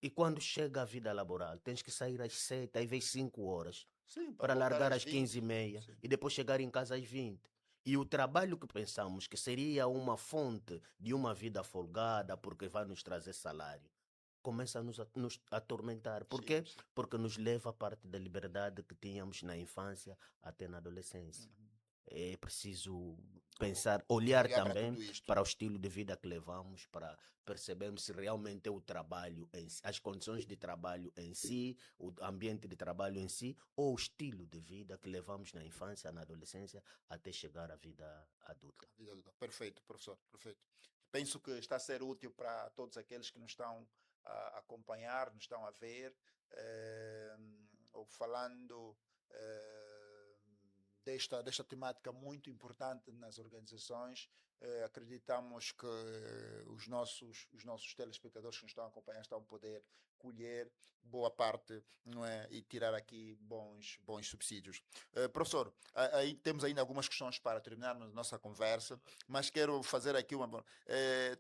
E quando chega a vida laboral, tens que sair às 7, às vezes 5 horas, Sim, para para voltar largar às às 15 e 20. meia Sim. e depois chegar em casa às 20. E o trabalho que pensamos que seria uma fonte de uma vida folgada, porque vai nos trazer salário, começa a nos atormentar. Por Sim, quê? sim. Porque nos leva a parte da liberdade que tínhamos na infância até na adolescência. Uhum. É preciso pensar, olhar Olhar para também tudo isto. para o estilo de vida que levamos, para percebermos se realmente é o trabalho em si, as condições de trabalho em si, o ambiente de trabalho em si, ou o estilo de vida que levamos na infância, na adolescência, até chegar à vida adulta. A vida adulta. Perfeito, professor. Perfeito. Penso que está a ser útil para todos aqueles que nos estão a acompanhar, nos estão a ver, ou falando desta temática muito importante nas organizações. Acreditamos que os nossos telespectadores que nos estão a acompanhar estão a poder colher boa parte, não é? E tirar aqui bons subsídios. Professor, aí temos ainda algumas questões para terminarmos a nossa conversa, mas quero fazer aqui uma.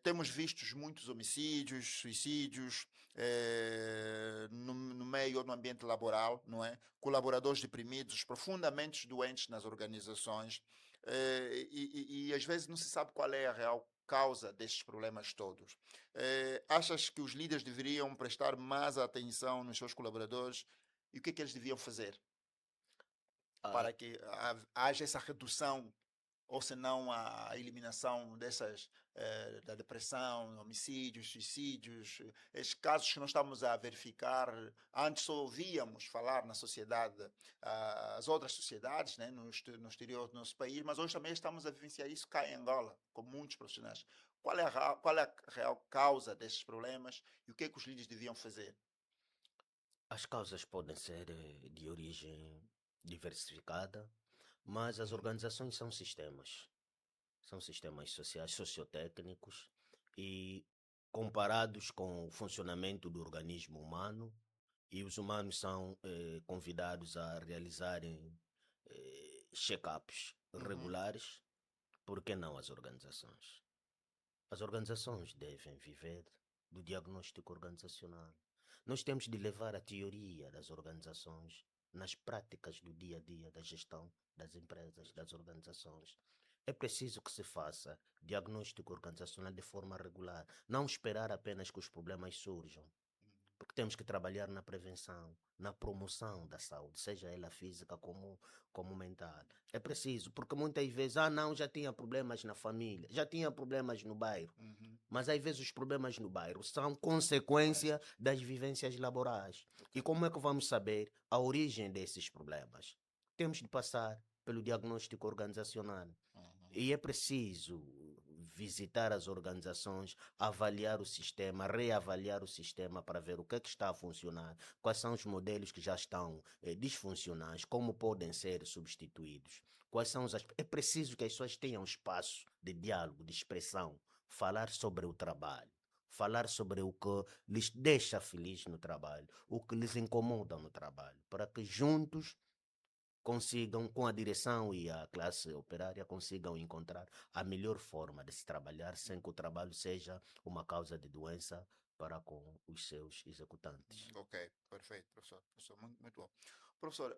Temos visto muitos homicídios, suicídios no meio ou no ambiente laboral, não é? Colaboradores deprimidos, profundamente doentes nas organizações, e às vezes não se sabe qual é a real causa destes problemas todos. Achas que os líderes deveriam prestar mais atenção nos seus colaboradores e o que é que eles deviam fazer Ah, para que haja essa redução ou se não a eliminação dessas, da depressão, homicídios, suicídios, esses casos que nós estamos a verificar, antes só ouvíamos falar na sociedade, as outras sociedades, né, no exterior do nosso país, mas hoje também estamos a vivenciar isso cá em Angola, com muitos profissionais. Qual é a real causa destes problemas e o que é que os líderes deviam fazer? as causas podem ser de origem diversificada, mas as Uhum, organizações são sistemas. São sistemas sociais, sociotécnicos e comparados com o funcionamento do organismo humano, e os humanos são convidados a realizarem check-ups uhum, regulares, por que não as organizações? As organizações devem viver do diagnóstico organizacional. Nós temos de levar a teoria das organizações nas práticas do dia a dia da gestão das empresas, das organizações. É preciso que se faça diagnóstico organizacional de forma regular, não esperar apenas que os problemas surjam, porque temos que trabalhar na prevenção, na promoção da saúde, seja ela física como mental. É preciso, porque muitas vezes, não, já tinha problemas na família, já tinha problemas no bairro. uhum. Mas às vezes os problemas no bairro são consequência Consequências. das vivências laborais. Ok. E como é que vamos saber a origem desses problemas? Temos de passar pelo diagnóstico organizacional. Uhum. E é preciso visitar as organizações, avaliar o sistema, reavaliar o sistema para ver o que está a funcionar, quais são os modelos que já estão disfuncionais, como podem ser substituídos, quais são os É preciso que as pessoas tenham espaço de diálogo, de expressão, falar sobre o trabalho. Falar sobre o que lhes deixa feliz no trabalho, o que lhes incomoda no trabalho, para que juntos consigam, com a direção e a classe operária, consigam encontrar a melhor forma de se trabalhar sem que o trabalho seja uma causa de doença para com os seus executantes. Ok, perfeito, professor. Professor, muito bom. Professor,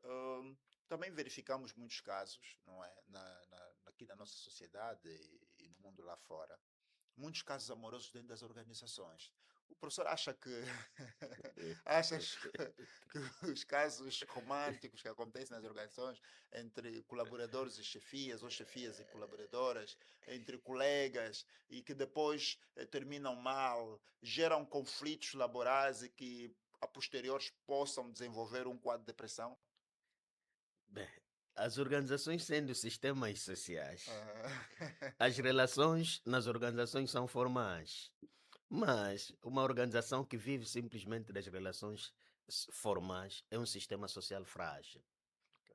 também verificamos muitos casos, não é, aqui na nossa sociedade e no mundo lá fora, muitos casos amorosos dentro das organizações. O professor acha que achas que os casos românticos que acontecem nas organizações entre colaboradores e chefias, ou chefias e colaboradoras, entre colegas e que depois terminam mal, geram conflitos laborais e que a posteriores possam desenvolver um quadro de depressão? Bem, as organizações sendo sistemas sociais, Ah, as relações nas organizações são formais. Mas uma organização que vive simplesmente das relações formais é um sistema social frágil.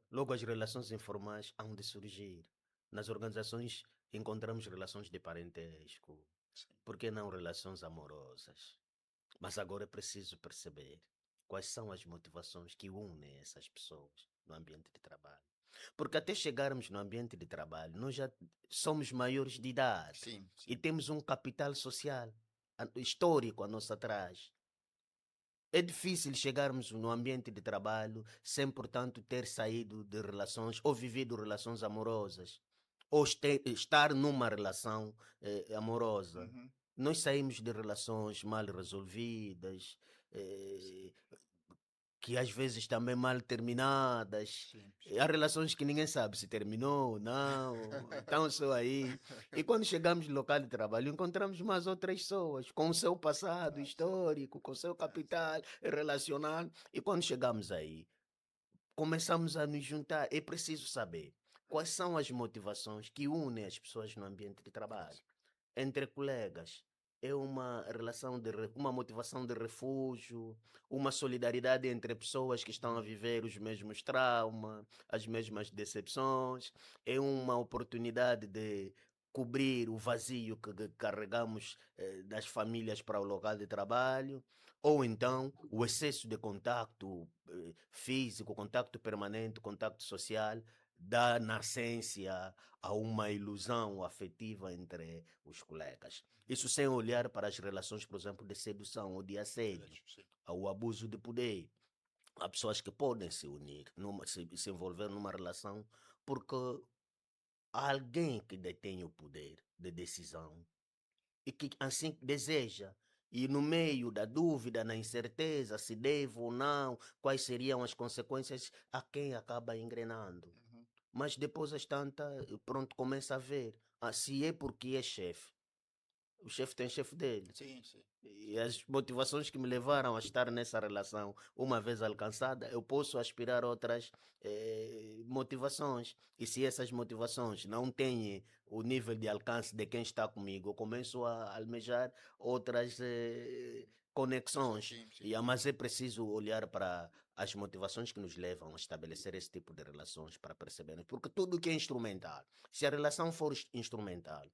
Logo, as relações informais hão de surgir. Nas organizações encontramos relações de parentesco, sim. por que não relações amorosas? Mas agora é preciso perceber quais são as motivações que unem essas pessoas no ambiente de trabalho. Porque até chegarmos no ambiente de trabalho, nós já somos maiores de idade Sim, e sim. temos um capital social histórico a nosso atrás. É difícil chegarmos no ambiente de trabalho sem, portanto, ter saído de relações ou vivido relações amorosas ou estar numa relação amorosa. Uhum. Nós saímos de relações mal resolvidas, Sim, eh, que às vezes também mal terminadas. sim, Há sim. relações que ninguém sabe se terminou ou não, estão só aí. E quando chegamos no local de trabalho, encontramos mais outras pessoas com o seu passado Sim, histórico, com o seu sim. capital relacional. E quando chegamos aí, começamos a nos juntar. É preciso saber quais são as motivações que unem as pessoas no ambiente de trabalho entre colegas. É uma relação uma motivação de refúgio, uma solidariedade entre pessoas que estão a Uhum. viver os mesmos traumas, as mesmas decepções. É uma oportunidade de cobrir o vazio que carregamos das famílias para o local de trabalho, ou então o excesso de contacto físico, contacto permanente, contacto social, dá nascência a uma ilusão afetiva entre os colegas. Isso sem olhar para as relações, por exemplo, de sedução ou de assédio, Sim. ao abuso de poder. Há pessoas que podem se unir, se envolver numa relação, porque há alguém que detém o poder de decisão e que assim deseja. E no meio da dúvida, na incerteza, se devo ou não, quais seriam as consequências, a quem acaba engrenando. Uhum. Mas depois as tantas, pronto, começa a ver. Ah, se é porque é chefe. O chefe tem chefe dele. Sim, sim. E as motivações que me levaram a estar nessa relação, uma vez alcançada, eu posso aspirar a outras motivações. E se essas motivações não têm o nível de alcance de quem está comigo, eu começo a almejar outras conexões. Sim, sim. Mas é preciso olhar para as motivações que nos levam a estabelecer esse tipo de relações para percebermos. Porque tudo que é instrumental, se a relação for instrumental,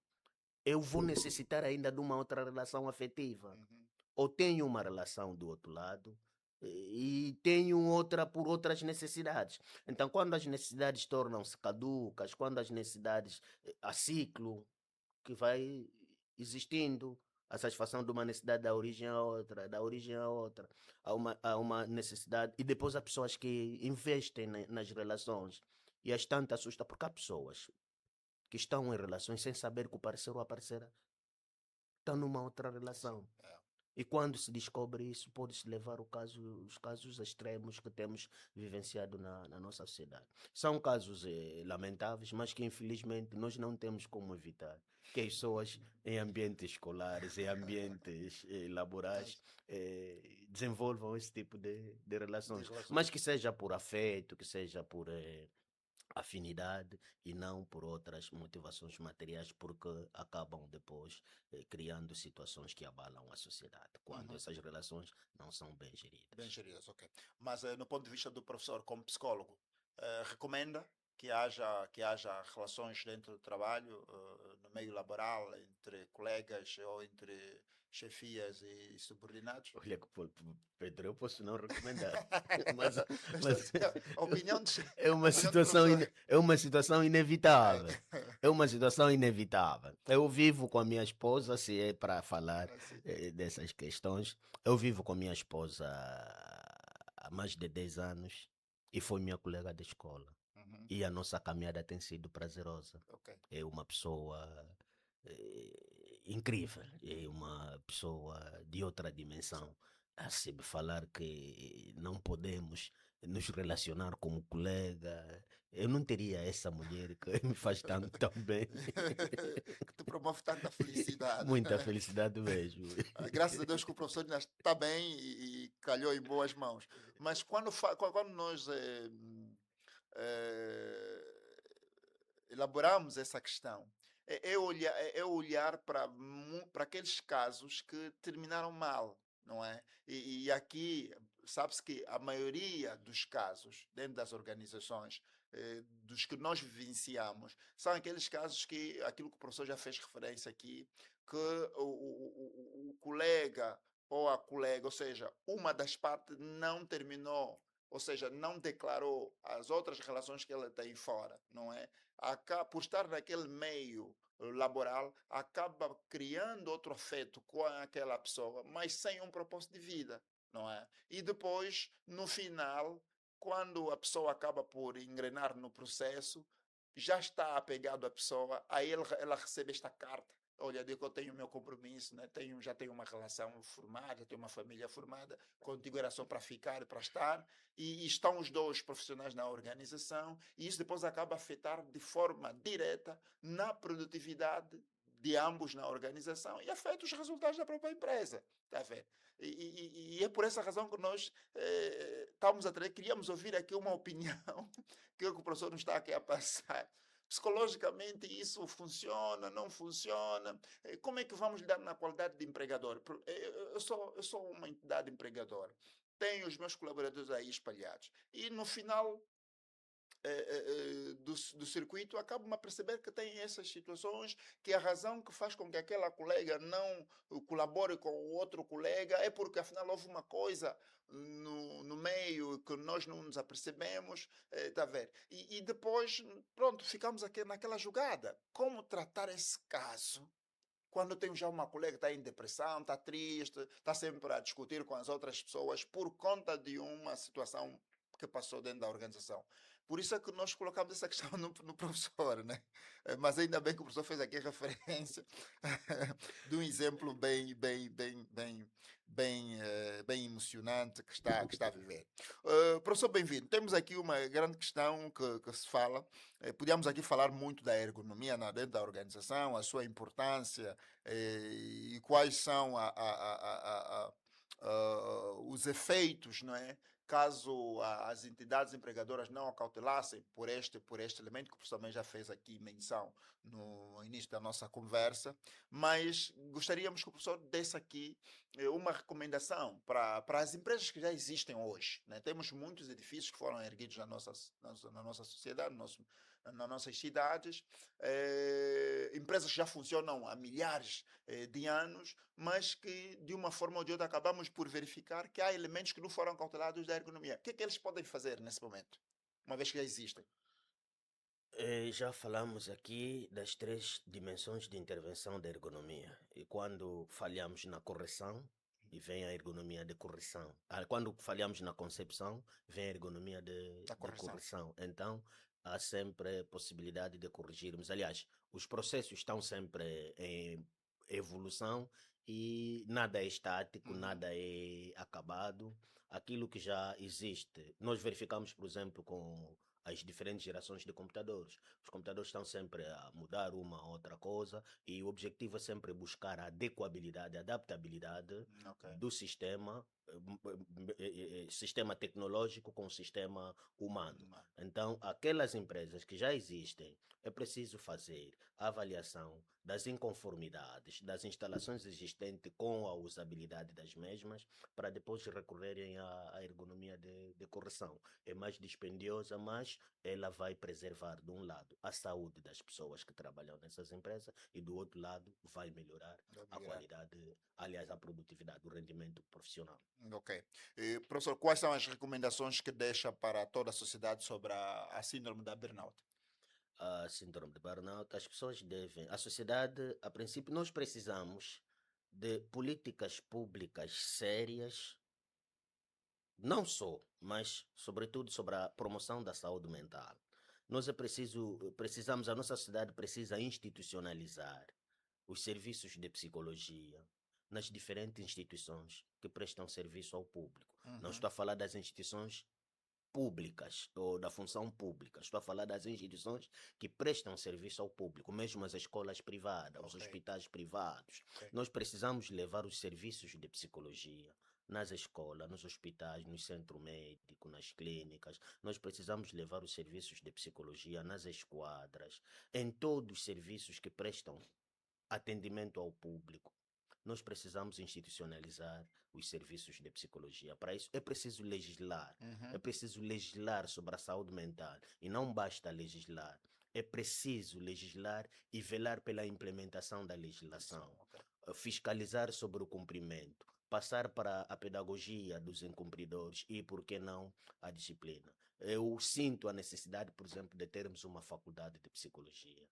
eu vou necessitar ainda de uma outra relação afetiva. Uhum. Ou tenho uma relação do outro lado e tenho outra por outras necessidades. Então, quando as necessidades tornam-se caducas, quando as necessidades, há ciclo que vai existindo, a satisfação de uma necessidade da origem a outra, da origem a outra, há uma necessidade, e depois há pessoas que investem nas relações, e as tantas assusta, porque há pessoas que estão em relações sem saber que o parceiro ou a parceira estão numa outra relação. É. E quando se descobre isso, pode-se levar os casos extremos que temos vivenciado na nossa sociedade. São casos lamentáveis, mas que infelizmente nós não temos como evitar. Que as pessoas em ambientes escolares, em ambientes laborais, desenvolvam esse tipo de De relações. Mas relações. que seja por afeto, que seja por afinidade e não por outras motivações materiais, porque acabam depois criando situações que abalam a sociedade, quando Uhum. essas relações não são bem Bem geridas. geridas, ok. Mas no ponto de vista do professor, como psicólogo, recomenda que haja relações dentro do trabalho, no meio laboral, entre colegas ou entre chefias e subordinados? Olha, Pedro, eu posso não recomendar, mas, Esta mas a opinião, é a uma opinião do situação, professor. é uma situação É, inevitável. É uma situação inevitável. Eu vivo com a minha esposa, se é para falar assim. dessas questões, eu vivo com a minha esposa há mais de 10 anos e foi minha colega de escola. Uhum, E a nossa caminhada tem sido prazerosa. ok. É uma pessoa incrível, é uma pessoa de outra dimensão. Se me falar que não podemos nos relacionar como colega, eu não teria essa mulher que me faz tanto tão bem. Que te promove tanta felicidade. Muita felicidade mesmo. Graças a Deus que o professor ainda está bem e calhou em boas mãos. Mas quando nós eh, elaboramos essa questão, é olhar para aqueles casos que terminaram mal, não é? E aqui sabe-se que a maioria dos casos dentro das organizações, dos que nós vivenciamos, são aqueles casos que, aquilo que o professor já fez referência aqui, que o colega ou a colega, ou seja, uma das partes não terminou, ou seja, não declarou as outras relações que ela tem fora, não é? Por estar naquele meio laboral, acaba criando outro afeto com aquela pessoa, mas sem um propósito de vida, não é? E depois, no final, quando a pessoa acaba por engrenar no processo, já está apegado à pessoa, aí ela recebe esta carta. Olha, digo que eu tenho o meu compromisso, né? Já tenho uma relação formada, já tenho uma família formada, contigo era só para ficar e para estar, e estão os dois profissionais na organização, e isso depois acaba a afetar de forma direta na produtividade de ambos na organização e afeta os resultados da própria empresa. Está a ver? E é por essa razão que nós estamos a trazer, queríamos ouvir aqui uma opinião que o professor nos está aqui a passar. Psicologicamente isso funciona, não funciona? Como é que vamos lidar na qualidade de empregador? Eu sou uma entidade empregadora, tenho os meus colaboradores aí espalhados. E no final do circuito acabam a perceber que têm essas situações, que a razão que faz com que aquela colega não colabore com o outro colega é porque afinal houve uma coisa no meio que nós não nos apercebemos, está a ver? E depois, pronto, ficamos aqui naquela jogada. Como tratar esse caso? Quando tenho já uma colega que está em depressão, está triste, está sempre a discutir com as outras pessoas por conta de uma situação que passou dentro da organização. Por isso é que nós colocamos essa questão no professor, né? Mas ainda bem que o professor fez aqui referência de um exemplo bem emocionante que está a viver. Professor, bem-vindo. Temos aqui uma grande questão que se fala. Podíamos aqui falar muito da ergonomia dentro da organização, a sua importância, e quais são os efeitos, não é? Caso as entidades empregadoras não acautelassem por este elemento, que o professor também já fez aqui menção no início da nossa conversa, mas gostaríamos que o professor desse aqui uma recomendação para as empresas que já existem hoje, né? Temos muitos edifícios que foram erguidos na nossa sociedade, nas nossas cidades, empresas que já funcionam há milhares de anos, mas que de uma forma ou de outra acabamos por verificar que há elementos que não foram cautelados da ergonomia. O que é que eles podem fazer nesse momento, uma vez que já existem? Já falamos aqui das três dimensões de intervenção da ergonomia. E quando falhamos na correção, e vem a ergonomia de correção. Quando falhamos na concepção, vem a ergonomia Da de correção. correção. Então, há sempre possibilidade de corrigirmos. Aliás, os processos estão sempre em evolução e nada é estático, Uhum. nada é acabado. Aquilo que já existe, nós verificamos, por exemplo, com as diferentes gerações de computadores. Os computadores estão sempre a mudar uma ou outra coisa e o objetivo é sempre buscar a adequabilidade, a adaptabilidade Ok. do sistema, sistema tecnológico com o sistema humano. Uma- Então, aquelas empresas que já existem, é preciso fazer a avaliação das inconformidades das instalações existentes com a usabilidade das mesmas para depois recorrerem à ergonomia de correção. É mais dispendiosa, mas ela vai preservar, de um lado, a saúde das pessoas que trabalham nessas empresas e, do outro lado, vai melhorar a Obrigado. qualidade, aliás, a produtividade, o rendimento profissional. Ok. Professor, quais são as recomendações que deixa para toda a sociedade sobre a síndrome da burnout? A síndrome de burnout, as pessoas devem, a sociedade, a princípio, nós precisamos de políticas públicas sérias, não só, mas sobretudo sobre a promoção da saúde mental. Precisamos, a nossa sociedade precisa institucionalizar os serviços de psicologia nas diferentes instituições que prestam serviço ao público. Não Uhum. estou a falar das instituições públicas ou da função pública, estou a falar das instituições que prestam serviço ao público, mesmo as escolas privadas, os Ok. hospitais privados. Ok. Nós precisamos levar os serviços de psicologia nas escolas, nos hospitais, no centro médico, nas clínicas. Nós precisamos levar os serviços de psicologia nas esquadras, em todos os serviços que prestam atendimento ao público. Nós precisamos institucionalizar os serviços de psicologia. Para isso, é preciso legislar. É Uhum. preciso legislar sobre a saúde mental. E não basta legislar. É preciso legislar e velar pela implementação da legislação. Ok. Fiscalizar sobre o cumprimento. Passar para a pedagogia dos incumpridores e, por que não, a disciplina. Eu sinto a necessidade, por exemplo, de termos uma faculdade de psicologia.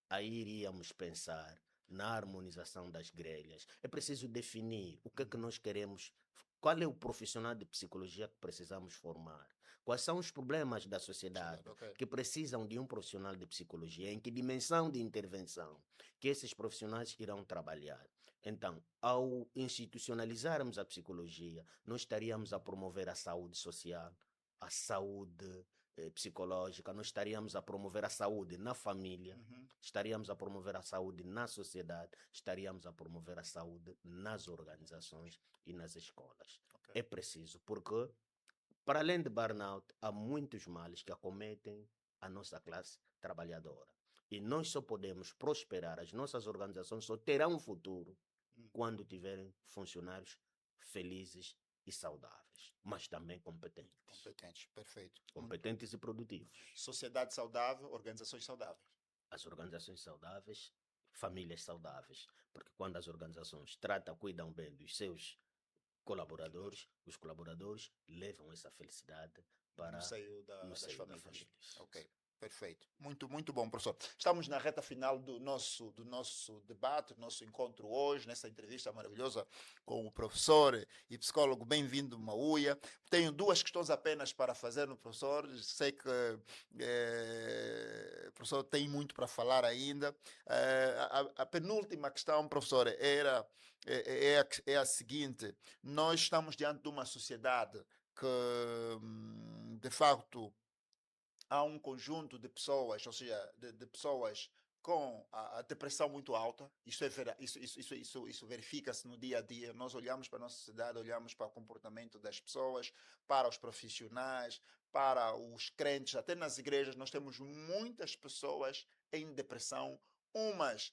Aí iríamos pensar na harmonização das grelhas. É preciso definir o que é que Uhum. nós queremos, qual é o profissional de psicologia que precisamos formar, quais são os problemas da Sociedade. sociedade Ok. que precisam de um profissional de psicologia, em que dimensão de intervenção que esses profissionais irão trabalhar. Então, ao institucionalizarmos a psicologia, nós estaríamos a promover a saúde social, a saúde psicológica, nós estaríamos a promover a saúde na família, Uhum. estaríamos a promover a saúde na sociedade, estaríamos a promover a saúde nas organizações e nas escolas. Ok. É preciso, porque, para além de burnout, há muitos males que acometem a nossa classe trabalhadora. E nós só podemos prosperar, as nossas organizações só terão um futuro Uhum. quando tiverem funcionários felizes e saudáveis, mas também competentes. Competentes, perfeito. Competentes e produtivos. Sociedade saudável, organizações saudáveis. As organizações saudáveis, famílias saudáveis. Porque quando as organizações tratam, cuidam bem dos seus colaboradores, os colaboradores levam essa felicidade No para seio no das seio das famílias. famílias. Ok, perfeito. Muito, muito bom, professor. Estamos na reta final do nosso debate, do nosso encontro hoje, nessa entrevista maravilhosa com o professor e psicólogo. Bem-vindo, Mauia. Tenho duas questões apenas para fazer no professor. Sei que o professor tem muito para falar ainda. A penúltima questão, professor, é a seguinte: nós estamos diante de uma sociedade que, de facto, há um conjunto de pessoas, ou seja, de pessoas com a depressão muito alta. Isso verifica-se no dia a dia. Nós olhamos para a nossa sociedade, olhamos para o comportamento das pessoas, para os profissionais, para os crentes, até nas igrejas, nós temos muitas pessoas em depressão. Umas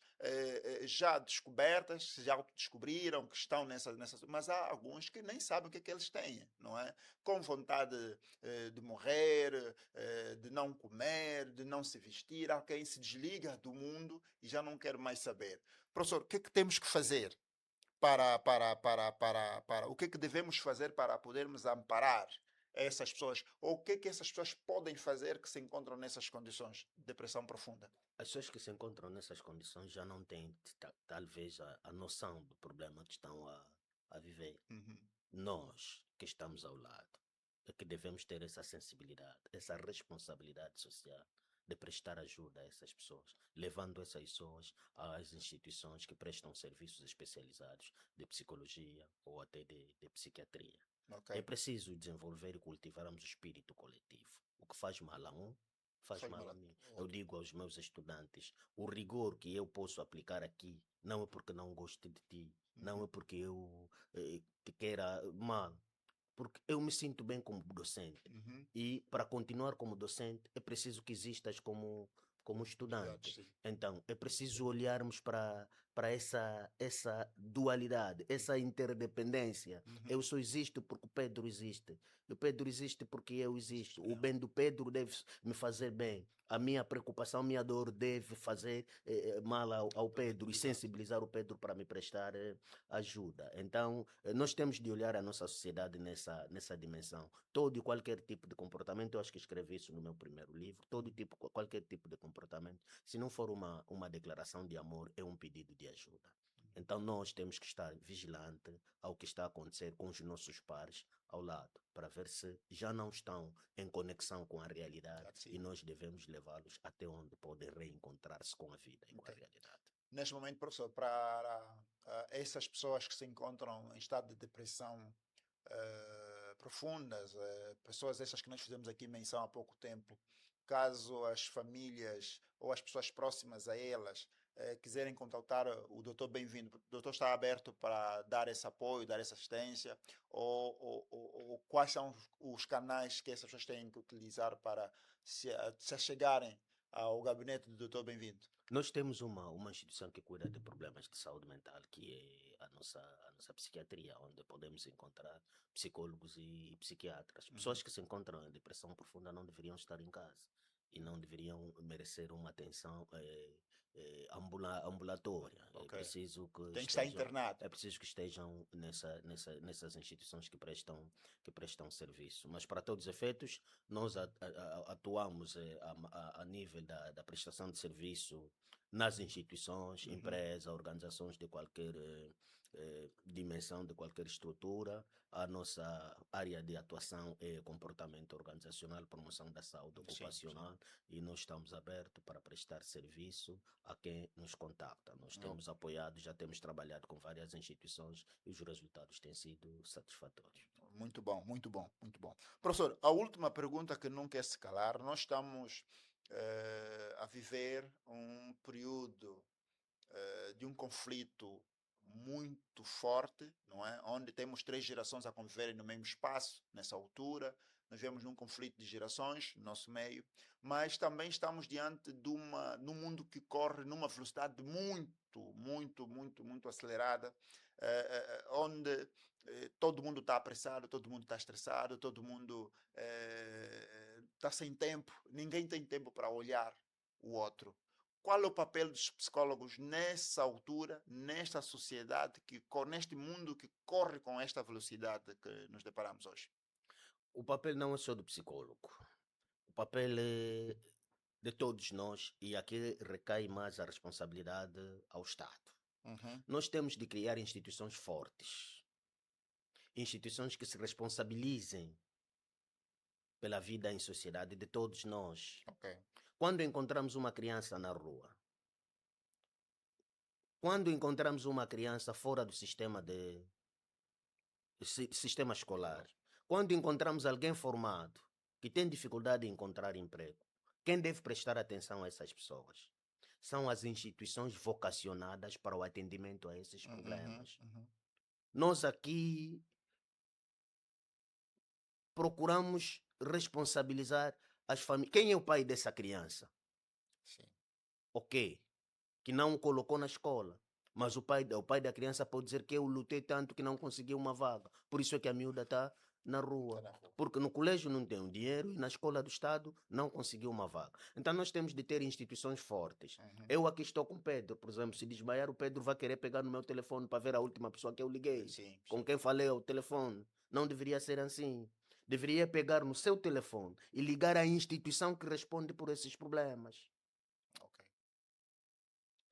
já descobertas, já autodescobriram que estão mas há alguns que nem sabem o que é que eles têm, não é? Com vontade de morrer, de não comer, de não se vestir. Há quem se desliga do mundo e já não quer mais saber. Professor, o que é que temos que fazer o que é que devemos fazer para podermos amparar essas pessoas? Ou o que é que essas pessoas podem fazer que se encontram nessas condições de depressão profunda? As pessoas que se encontram nessas condições já não têm, talvez, a noção do problema que estão a viver. Uhum. Nós, que estamos ao lado, é que devemos ter essa sensibilidade, essa responsabilidade social de prestar ajuda a essas pessoas, levando essas pessoas às instituições que prestam serviços especializados de psicologia ou até de psiquiatria. Ok. É preciso desenvolver e cultivarmos o espírito coletivo. O que faz mal a um, faz Faz mal mal a a mim. Eu outro. digo aos meus estudantes, o rigor que eu posso aplicar aqui não é porque não gosto de ti, não é Uhum. porque eu te queira mal, porque eu me sinto bem como docente. Uhum. E para continuar como docente é preciso que existas como Estudante, estudante. sim. Então é preciso olharmos para essa dualidade, essa interdependência. Eu Uhum. só existo porque o Pedro existe. O Pedro existe porque eu existo. O Yeah. bem do Pedro deve me fazer bem. A minha preocupação, a minha dor deve fazer mal ao Pedro e Exato. sensibilizar o Pedro para me prestar ajuda. Então, nós temos de olhar a nossa sociedade nessa dimensão. Todo e qualquer tipo de comportamento, eu acho que escrevi isso no meu primeiro livro, qualquer tipo de comportamento, se não for uma declaração de amor, é um pedido de ajuda. Então nós temos que estar vigilante ao que está a acontecer com os nossos pares ao lado, para ver se já não estão em conexão com a realidade Claro que sim. e nós devemos levá-los até onde podem reencontrar-se com a vida e com a Ok. realidade. Neste momento, professor, para essas pessoas que se encontram em estado de depressão profundas, pessoas essas que nós fizemos aqui menção há pouco tempo, caso as famílias ou as pessoas próximas a elas quiserem contactar o doutor, bem-vindo. O doutor está aberto para dar esse apoio, dar essa assistência, ou quais são os canais que essas pessoas têm que utilizar para se achegarem ao gabinete do doutor, bem-vindo? Nós temos uma instituição que cuida de problemas de saúde mental, que é a nossa psiquiatria, onde podemos encontrar psicólogos e psiquiatras. Uhum. Pessoas que se encontram em depressão profunda não deveriam estar em casa e não deveriam merecer uma atenção ambulatória. Ok. Tem que estar internado. É preciso que estejam nessas instituições que prestam serviço. Mas para todos os efeitos, nós atuamos a nível da prestação de serviço nas instituições, Uhum. empresas, organizações de qualquer dimensão, de qualquer estrutura. A nossa área de atuação é comportamento organizacional, promoção da saúde Sim, sim. ocupacional e nós estamos abertos para prestar serviço a quem nos contacta. Nós Oh, temos apoiado, já temos trabalhado com várias instituições e os resultados têm sido satisfatórios. muito bom, muito bom, muito bom. Professor, a última pergunta que não quer se calar: nós estamos a viver um período de um conflito muito forte, não é? Onde temos três gerações a conviverem no mesmo espaço, nessa altura. nós vivemos num conflito de gerações no nosso meio, mas também estamos diante de num mundo que corre numa velocidade muito acelerada, onde todo mundo está apressado, todo mundo está estressado, todo mundo está sem tempo, ninguém tem tempo para olhar o outro. Qual é o papel dos psicólogos nessa altura, nesta sociedade, neste mundo que corre com esta velocidade que nos deparamos hoje? O papel não é só do psicólogo. O papel é de todos nós e aqui recai mais a responsabilidade ao Estado. Uhum. Nós temos de criar instituições fortes, instituições que se responsabilizem pela vida em sociedade de todos nós. Ok. Quando encontramos uma criança na rua, quando encontramos uma criança fora do sistema escolar, quando encontramos alguém formado que tem dificuldade em encontrar emprego, quem deve prestar atenção a essas pessoas? São as instituições vocacionadas para o atendimento a esses problemas. Nós aqui procuramos responsabilizar as famílias. Quem é o pai dessa criança? Sim. Ok, que não o colocou na escola. Mas o pai da criança pode dizer que eu lutei tanto que não consegui uma vaga. Por isso é que a miúda está na rua. Porque no colégio não tem um dinheiro e na escola do Estado não conseguiu uma vaga. Então nós temos de ter instituições fortes. Eu aqui estou com o Pedro, por exemplo, se desmaiar o Pedro vai querer pegar no meu telefone para ver a última pessoa que eu liguei. Sim, Com quem falei ao telefone. Não deveria ser assim. Deveria pegar no seu telefone e ligar à instituição que responde por esses problemas. Ok.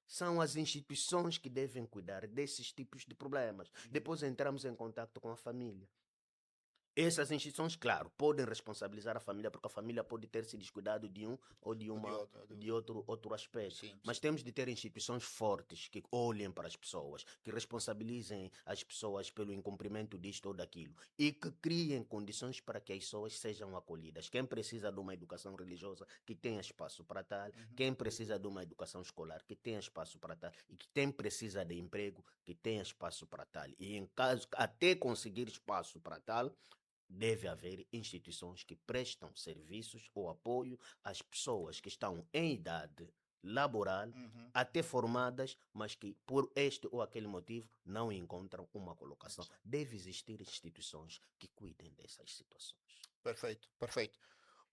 São as instituições que devem cuidar desses tipos de problemas. Depois entramos em contato com a família. Essas instituições, claro, podem responsabilizar a família, porque a família pode ter se descuidado de um ou de outro aspecto. Sim, Mas sim. temos de ter instituições fortes que olhem para as pessoas, que responsabilizem as pessoas pelo incumprimento disto ou daquilo e que criem condições para que as pessoas sejam acolhidas. Quem precisa de uma educação religiosa, que tenha espaço para tal. Quem precisa de uma educação escolar, que tenha espaço para tal. E quem precisa de emprego, que tenha espaço para tal. E em caso, até conseguir espaço para tal, deve haver instituições que prestam serviços ou apoio às pessoas que estão em idade laboral, até formadas, mas que por este ou aquele motivo não encontram uma colocação. Deve existir instituições que cuidem dessas situações. Perfeito, perfeito.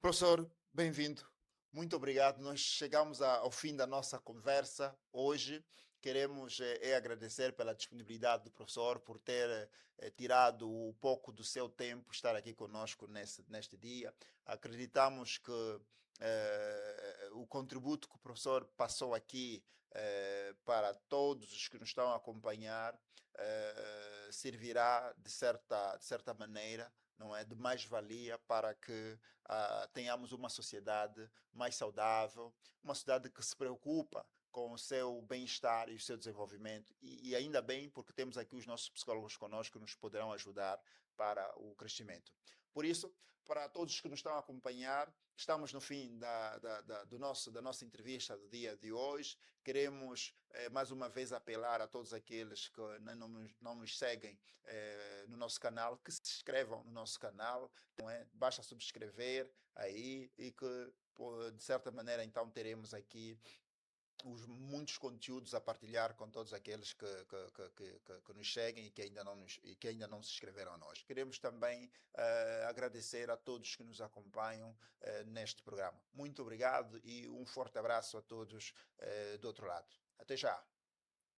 Professor, bem-vindo. Muito obrigado. Nós chegamos ao fim da nossa conversa hoje. Queremos agradecer pela disponibilidade do professor, por ter tirado um pouco do seu tempo, estar aqui conosco neste dia. Acreditamos que o contributo que o professor passou aqui para todos os que nos estão a acompanhar servirá de certa maneira, não é, de mais-valia para que tenhamos uma sociedade mais saudável, uma sociedade que se preocupa com o seu bem-estar e o seu desenvolvimento. E ainda bem, porque temos aqui os nossos psicólogos conosco que nos poderão ajudar para o crescimento. Por isso, para todos que nos estão a acompanhar, estamos no fim da nossa entrevista do dia de hoje. Queremos, mais uma vez, apelar a todos aqueles que não nos seguem no nosso canal, que se inscrevam no nosso canal. Não é? Basta subscrever aí e que, de certa maneira, então, teremos aqui muitos conteúdos a partilhar com todos aqueles que nos seguem e que ainda não se inscreveram a nós. Queremos também agradecer a todos que nos acompanham neste programa. Muito obrigado e um forte abraço a todos do outro lado. Até já.